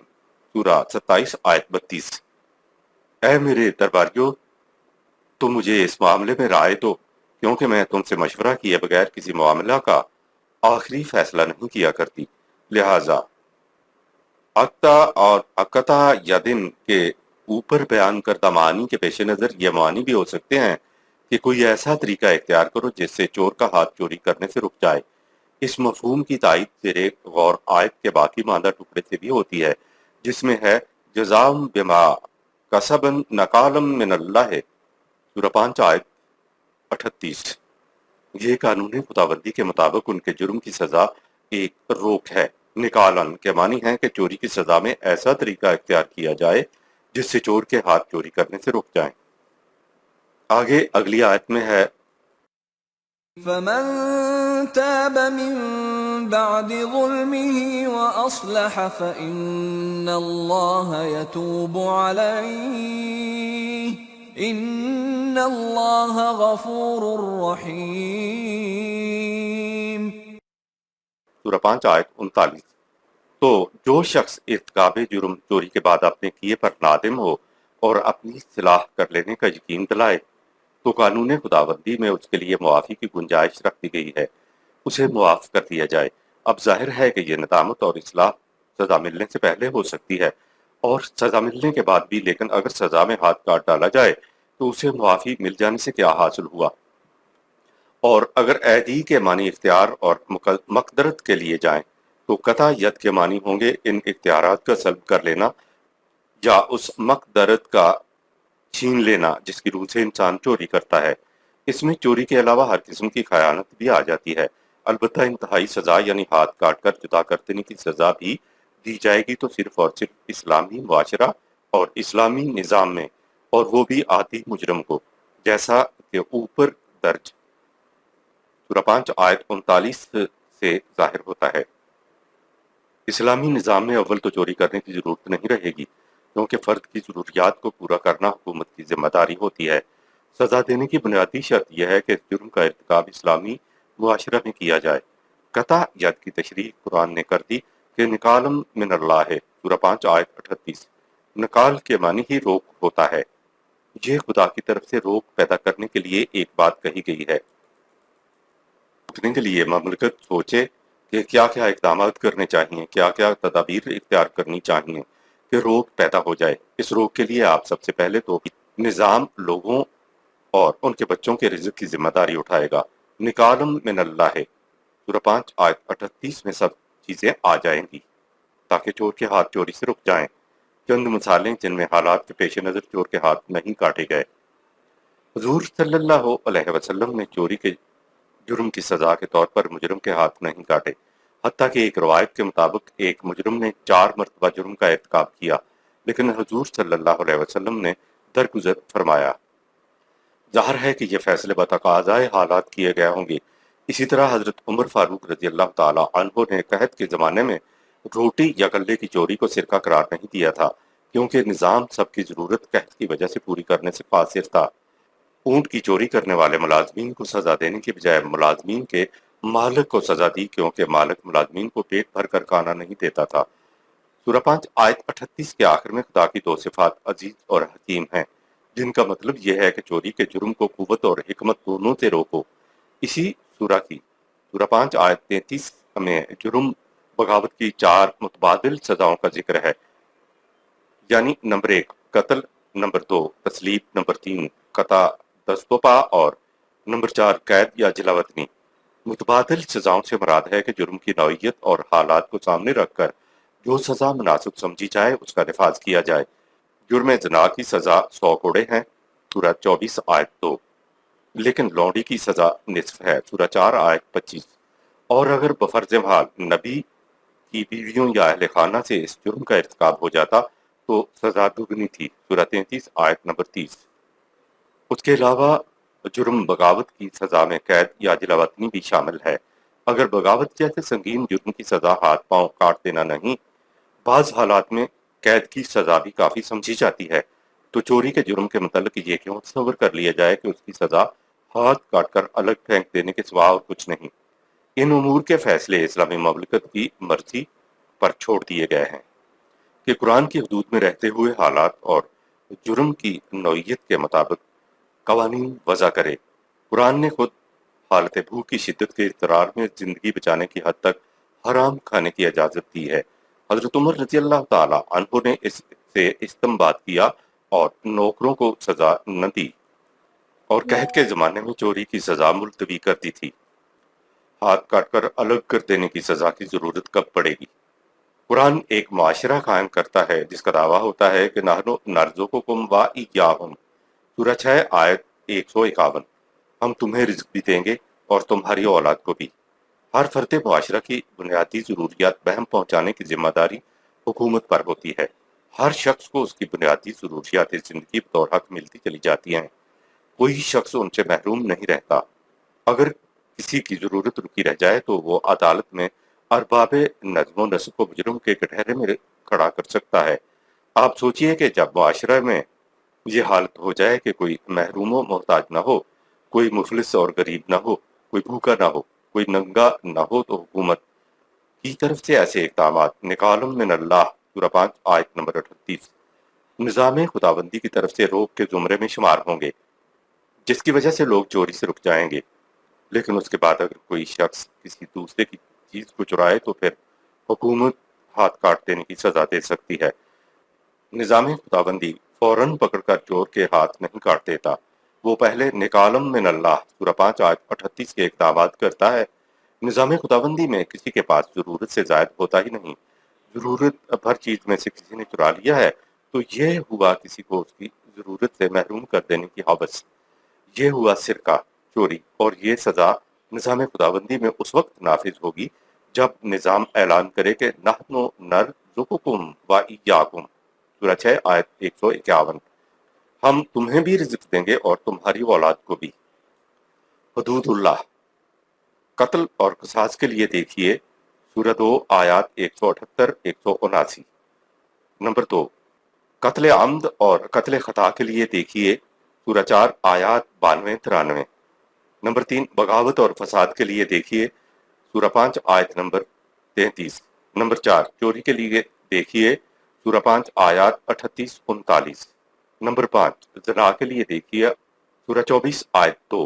سورہ 27 آیت 32 اے میرے درباریوں تم مجھے اس معاملے میں رائے دو کیونکہ میں تم سے مشورہ کیے بغیر کسی معاملہ کا آخری فیصلہ نہیں کیا کرتی۔ لہٰذا اقطع اور اقطع یدن کے اوپر بیان کردہ معنی کے پیش نظر یہ معنی بھی ہو سکتے ہیں کہ کوئی ایسا طریقہ اختیار کرو جس سے چور کا ہاتھ چوری کرنے سے رک جائے۔ اس مفہوم کی تائید زیر غور آیت کے باقی ماندہ ٹکڑے سے بھی ہوتی ہے جس میں ہے جزام بما کسبن نکالم من اللہ سورہ 5 آیت 38۔ یہ قانون خداوندی کے مطابق ان کے جرم کی سزا ایک روک ہے۔ نکالن کے معنی ہے کہ چوری کی سزا میں ایسا طریقہ اختیار کیا جائے جس سے چور کے ہاتھ چوری کرنے سے رک جائیں۔ آگے اگلی آیت میں ہے فمن تاب من بعد ظلمه وأصلح فإن الله يتوب عليه إن الله غفور رحيم۔ سورہ 5 آیت 39۔ تو جو شخص ارتکاب جرم چوری کے بعد اپنے کیے پر نادم ہو اور اپنی اصلاح کر لینے کا یقین دلائے تو قانون خداوندی میں اس کے لیے معافی کی گنجائش رکھ دی گئی ہے، اسے معاف کر دیا جائے۔ اب ظاہر ہے کہ یہ ندامت اور اصلاح سزا ملنے سے پہلے ہو سکتی ہے اور سزا ملنے کے بعد بھی، لیکن اگر سزا میں ہاتھ کاٹ ڈالا جائے تو اسے معافی مل جانے سے کیا حاصل ہوا؟ اور اگر ایدی کے معنی اختیار اور مقدرت کے لیے جائیں تو قطع ید کے معنی ہوں گے ان اختیارات کا سلب کر لینا یا اس مقدرت کا چھین لینا جس کی روح سے انسان چوری کرتا ہے۔ اس میں چوری کے علاوہ ہر قسم کی خیانت بھی آ جاتی ہے، البتہ انتہائی سزا یعنی ہاتھ کاٹ کر جدا کر دینے کی سزا بھی دی جائے گی تو صرف اور صرف اسلامی معاشرہ اور اسلامی نظام میں، اور وہ بھی عادی مجرم کو، جیسا کہ اوپر درج سورہ 5 آیت 39 سے ظاہر ہوتا ہے۔ اسلامی نظام میں اول تو چوری کرنے کی ضرورت نہیں رہے گی، کیونکہ فرد کی ضروریات کو پورا کرنا حکومت کی ذمہ داری ہوتی ہے۔ سزا دینے کی بنیادی شرط یہ ہے کہ اس جرم کا ارتکاب اسلامی معاشرہ میں کیا جائے۔ قطع ید کی تشریح قرآن نے کر دی کہ نکالم من اللہ ہے، سورہ 5 آیت 38۔ نکال کے معنی ہی روک ہوتا ہے۔ یہ خدا کی طرف سے روک پیدا کرنے کے لیے ایک بات کہی گئی ہے۔ روکنے کے لیے مملکت سوچے کہ کیا کیا اقدامات کرنے چاہیے، کیا کیا تدابیر اختیار کرنی چاہیے کہ روک پیدا ہو جائے۔ اس روک کے لیے آپ سب سے پہلے تو نظام لوگوں اور ان کے بچوں کے رزق کی ذمہ داری اٹھائے گا۔ نکالم من اللہ ہے، سورہ 5 آیت 38 میں سب چیزیں آ جائیں گی تاکہ چور کے ہاتھ چوری سے رک جائیں۔ چند مثالیں جن میں حالات کے پیش نظر چور کے ہاتھ نہیں کاٹے گئے۔ حضور صلی اللہ علیہ وسلم نے چوری کے جرم کی سزا کے طور پر مجرم کے ہاتھ نہیں کاٹے، حتیٰ کہ ایک روایت کے مطابق ایک مجرم نے 4 مرتبہ جرم کا ارتکاب کیا، لیکن حضور صلی اللہ علیہ وسلم نے درگزر فرمایا۔ ظاہر ہے کہ یہ فیصلے بتقاضائے حالات کیے گئے ہوں گے۔ اسی طرح حضرت عمر فاروق رضی اللہ تعالی عنہ نے قحط کے زمانے میں روٹی یا غلے کی چوری کو سرقہ قرار نہیں دیا تھا، کیونکہ نظام سب کی ضرورت قحط کی وجہ سے پوری کرنے سے قاصر تھا۔ اونٹ کی چوری کرنے والے ملازمین کو سزا دینے کے بجائے ملازمین کے مالک کو سزا دی، کیونکہ مالک ملازمین کو پیٹ بھر کر کھانا نہیں دیتا تھا۔ سورہ 5 آیت 38 کے آخر میں خدا کی 2 صفات عزیز اور حکیم ہیں، جن کا مطلب یہ ہے کہ چوری کے جرم کو قوت اور حکمت دونوں سے روکو۔ اسی سورہ 5 آیت 33 میں جرم بغاوت کی 4 متبادل سزاؤں کا ذکر ہے، یعنی نمبر 1 قتل، نمبر 2 تسلیب، نمبر 3 قطع دست و پا اور نمبر 4 قید یا جلاوطنی۔ متبادل سزاؤں سے مراد ہے کہ جرم کی نوعیت اور حالات کو سامنے رکھ کر جو سزا مناسب سمجھی جائے اس کا نفاذ کیا جائے۔ جرم زنا کی سزا 100 کوڑے ہیں، سورہ 24 آیت 2، لیکن لونڈی کی سزا نصف ہے، سورہ 4 آیت 25۔ اور اگر بفرض محال نبی کی بیویوں یا اہل خانہ سے اس جرم کا ارتکاب ہو جاتا تو سزا دگنی تھی، سورہ 33 آیت نمبر 30۔ اس کے علاوہ جرم بغاوت کی سزا میں قید یا جلاوطنی بھی شامل ہے۔ اگر بغاوت جیسے سنگین جرم کی سزا ہاتھ پاؤں کاٹ دینا نہیں، بعض حالات میں قید کی سزا بھی کافی سمجھی جاتی ہے، تو چوری کے جرم کے متعلق یہ کیوں تصور کر لیا جائے کہ اس کی سزا ہاتھ کاٹ کر الگ پھینک دینے کے سوا اور کچھ نہیں۔ ان امور کے فیصلے اسلامی مملکت کی مرضی پر چھوڑ دیے گئے ہیں کہ قرآن کی حدود میں رہتے ہوئے حالات اور جرم کی نوعیت کے مطابق قوانین وضع کرے۔ قرآن نے خود حالت بھوک کی شدت کے اضطرار میں زندگی بچانے کی حد تک حرام کھانے کی اجازت دی ہے۔ حضرت عمر رضی اللہ تعالی عنہ نے اس سے استنباط کیا اور نوکروں کو سزا نہ دی، اور قحط کے زمانے میں چوری کی سزا ملتوی کر دی تھی۔ ہاتھ کاٹ کر الگ کر دینے کی سزا کی ضرورت کب پڑے گی؟ قرآن ایک معاشرہ قائم کرتا ہے جس کا دعویٰ ہوتا ہے کہ نحن نرزقکم و ایاہم، سورہ 6 آیت 151، ہم تمہیں رزق بھی دیں گے اور تمہاری اولاد کو بھی۔ ہر فرد معاشرہ کی بنیادی ضروریات بہم پہنچانے کی ذمہ داری حکومت پر ہوتی ہے۔ ہر شخص کو اس کی بنیادی ضروریات زندگی بطور حق ملتی چلی جاتی ہیں، کوئی شخص ان سے محروم نہیں رہتا۔ اگر کسی کی ضرورت رکی رہ جائے تو وہ عدالت میں ارباب نظم و نسق کو مجرم کے کٹہرے میں کھڑا کر سکتا ہے۔ آپ سوچئے کہ جب معاشرہ میں یہ حالت ہو جائے کہ کوئی محروم و محتاج نہ ہو، کوئی مفلس اور غریب نہ ہو، کوئی بھوکا نہ ہو، کوئی ننگا نہ ہو، تو حکومت کی طرف سے ایسے اقدامات نکالم من اللہ، سورہ 5 آیت نمبر 38، نظام خداوندی کی طرف سے روک کے زمرے میں شمار ہوں گے، جس کی وجہ سے لوگ چوری سے رک جائیں گے۔ لیکن اس کے بعد اگر کوئی شخص کسی دوسرے کی چیز کو چرائے تو پھر حکومت ہاتھ کاٹ دینے کی سزا دے سکتی ہے۔ نظام خداوندی فوراً پکڑ کر چور کے ہاتھ نہیں کاٹ دیتا، وہ پہلے نکالم من اللہ، سورہ 5 آیت 38 کے اقدامات کرتا ہے۔ نظام خداوندی میں کسی کے پاس ضرورت سے زائد ہوتا ہی نہیں۔ ضرورت بھر چیز میں سے کسی نے چرا لیا ہے تو یہ ہوا کسی کو اس کی ضرورت سے محروم کر دینے کی ہوس، یہ ہوا سرقہ، چوری، اور یہ سزا نظام خداوندی میں اس وقت نافذ ہوگی جب نظام اعلان کرے کہ نحن نرزقکم و ایاکم، سورہ 6 آیت 151، ہم تمہیں بھی رزق دیں گے اور تمہاری اولاد کو بھی۔ حدود اللہ، قتل اور قصاص کے لیے دیکھیے سورہ 2 آیات 178-179۔ نمبر 2، قتل عمد اور قتل خطا کے لیے دیکھیے سورہ 4 آیات 92-93۔ نمبر 3، بغاوت اور فساد کے لیے دیکھیے سورہ 5 آیت نمبر 33۔ نمبر 4، چوری کے لیے دیکھیے سورہ 5 آیات 38-39۔ نمبر 5، زنا کے لیے دیکھیے سورہ 24 آیت 2۔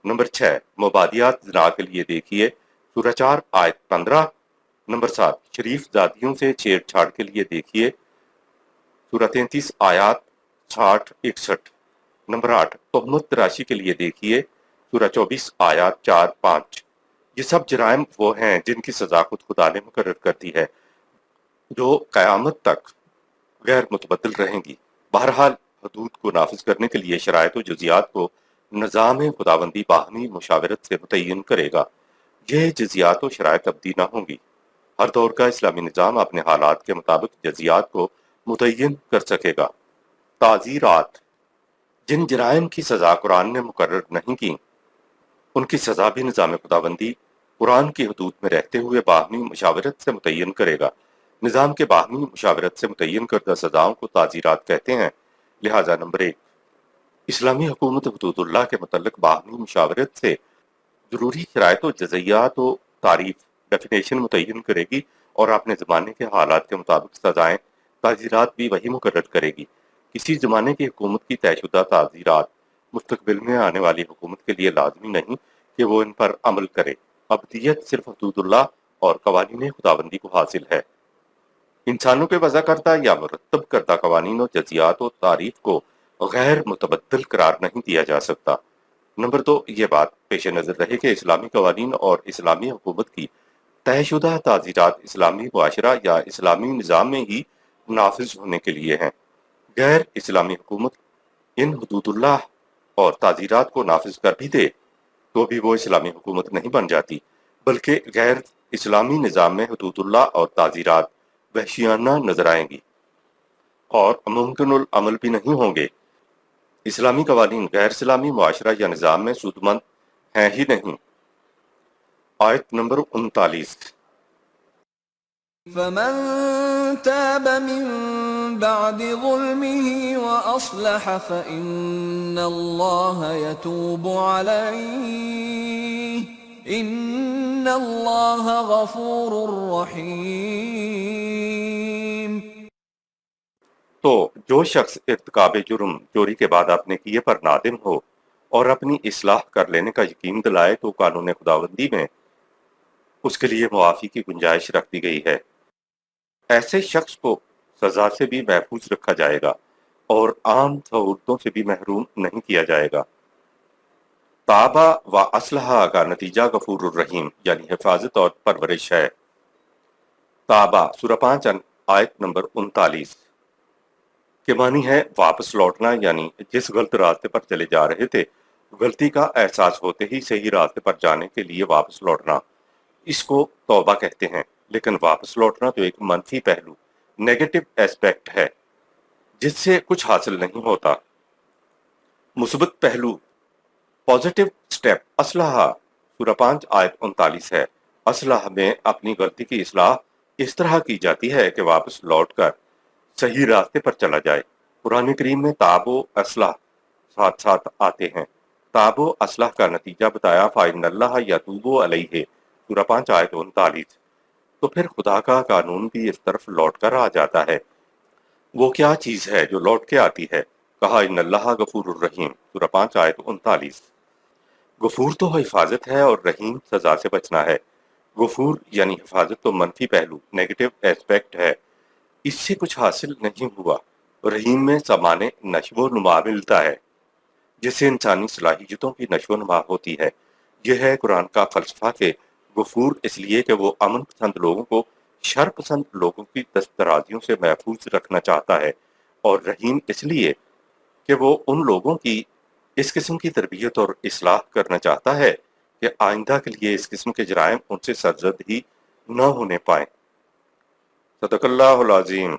نمبر 6، مبادیات زنا کے لیے دیکھیے سورہ 4 آیت 15۔ نمبر 7، شریف ذاتیوں سے چھیڑ چھاڑ کے لیے دیکھیے سورہ 33 آیات 60-61۔ نمبر 8، تہمت تراشی کے لیے دیکھیے سورہ 24 آیات 4-5۔ یہ سب جرائم وہ ہیں جن کی سزا خود خدا نے مقرر کر دی ہے، جو قیامت تک غیر متبدل رہیں گی۔ بہرحال حدود کو نافذ کرنے کے لیے شرائط و جزیات کو نظام خداوندی باہمی مشاورت سے متعین کرے گا۔ یہ جزیات و شرائط تبدیل نہ ہوں گی۔ ہر دور کا اسلامی نظام اپنے حالات کے مطابق جزیات کو متعین کر سکے گا۔ تعزیرات، جن جرائم کی سزا قرآن نے مقرر نہیں کی، ان کی سزا بھی نظام خداوندی قرآن کی حدود میں رہتے ہوئے باہمی مشاورت سے متعین کرے گا۔ نظام کے باہمی مشاورت سے متعین کردہ سزاؤں کو تعزیرات کہتے ہیں۔ لہٰذا نمبر 1، اسلامی حکومت حدود اللہ کے متعلق باہمی مشاورت سے ضروری شرائط و جزیات و تعریف ڈیفینیشن متعین کرے گی اور اپنے زمانے کے حالات کے مطابق سزائیں تعزیرات بھی وہی مقرر کرے گی۔ کسی زمانے کی حکومت کی طے شدہ تعزیرات مستقبل میں آنے والی حکومت کے لیے لازمی نہیں کہ وہ ان پر عمل کرے۔ ابدیت صرف حدود اللہ اور قوانین خداوندی کو حاصل ہے۔ انسانوں کے وضع کردہ یا مرتب کردہ قوانین و جزیات و تعریف کو غیر متبدل قرار نہیں دیا جا سکتا۔ نمبر 2، یہ بات پیش نظر رہے کہ اسلامی قوانین اور اسلامی حکومت کی طے شدہ تعزیرات اسلامی معاشرہ یا اسلامی نظام میں ہی نافذ ہونے کے لیے ہیں۔ غیر اسلامی حکومت ان حدود اللہ اور تعزیرات کو نافذ کر بھی دے تو بھی وہ اسلامی حکومت نہیں بن جاتی، بلکہ غیر اسلامی نظام میں حدود اللہ اور تعزیرات وحشیانہ نظر آئیں گی اور ممکن العمل بھی نہیں ہوں گے۔ اسلامی قوانین غیر اسلامی معاشرہ یا نظام میں سودمند ہیں ہی نہیں۔ آیت نمبر 39۔ فمن تاب من بعد ظلمه وأصلح فإن الله يتوب عليه إن الله غفور رحيم۔ تو جو شخص ارتکاب جرم چوری کے بعد اپنے کیے پر نادم ہو اور اپنی اصلاح کر لینے کا یقین دلائے تو قانون خداوندی میں اس کے لیے معافی کی گنجائش رکھ دی گئی ہے۔ ایسے شخص کو سزا سے بھی محفوظ رکھا جائے گا اور عام سہولتوں سے بھی محروم نہیں کیا جائے گا۔ تابہ و اصلحہ کا نتیجہ غفور الرحیم یعنی حفاظت اور پرورش ہے۔ تابہ سورہ 5 آیت نمبر 39 کے معنی ہے واپس لوٹنا، یعنی جس غلط راستے پر چلے جا رہے تھے غلطی کا احساس ہوتے ہی صحیح راستے پر جانے کے لیے واپس لوٹنا، اس کو توبہ کہتے ہیں۔ لیکن واپس لوٹنا تو ایک منفی پہلو، نیگیٹو ایسپیکٹ ہے جس سے کچھ حاصل نہیں ہوتا۔ مثبت پہلو، پازیٹیو سٹیپ، اصلاح سورہ 5 آیت 39 ہے۔ اصلاح میں اپنی غلطی کی اصلاح اس طرح کی جاتی ہے کہ واپس لوٹ کر صحیح راستے پر چلا جائے۔ قرآن کریم میں تاب و اصلاح ساتھ ساتھ آتے ہیں۔ تاب و اصلاح کا نتیجہ بتایا فَإِنَّ اللَّهَ يَتُوبُ عَلَيْهِ سورہ 5 آیت 39۔ تو پھر خدا کا قانون بھی اس طرف لوٹ کر آ جاتا ہے۔ وہ کیا چیز ہے جو لوٹ کے آتی ہے؟ کہا ان اللہ غفور الرحیم سورہ 5 آیت 39۔ غفور تو حفاظت ہے اور رحیم سزا سے بچنا ہے۔ غفور یعنی حفاظت تو منفی پہلو، نیگیٹو ایسپیکٹ ہے، اس سے کچھ حاصل نہیں ہوا۔ رحیم میں سامان نشو و نما ملتا ہے جس سے انسانی صلاحیتوں کی نشو و نما ہوتی ہے۔ یہ ہے قرآن کا فلسفہ کہ غفور اس لیے کہ وہ امن پسند لوگوں کو شر پسند لوگوں کی دست درازیوں سے محفوظ رکھنا چاہتا ہے، اور رحیم اس لیے کہ وہ ان لوگوں کی اس قسم کی تربیت اور اصلاح کرنا چاہتا ہے کہ آئندہ کے لیے اس قسم کے جرائم ان سے سرزد ہی نہ ہونے پائیں۔ صدق اللہ العظیم۔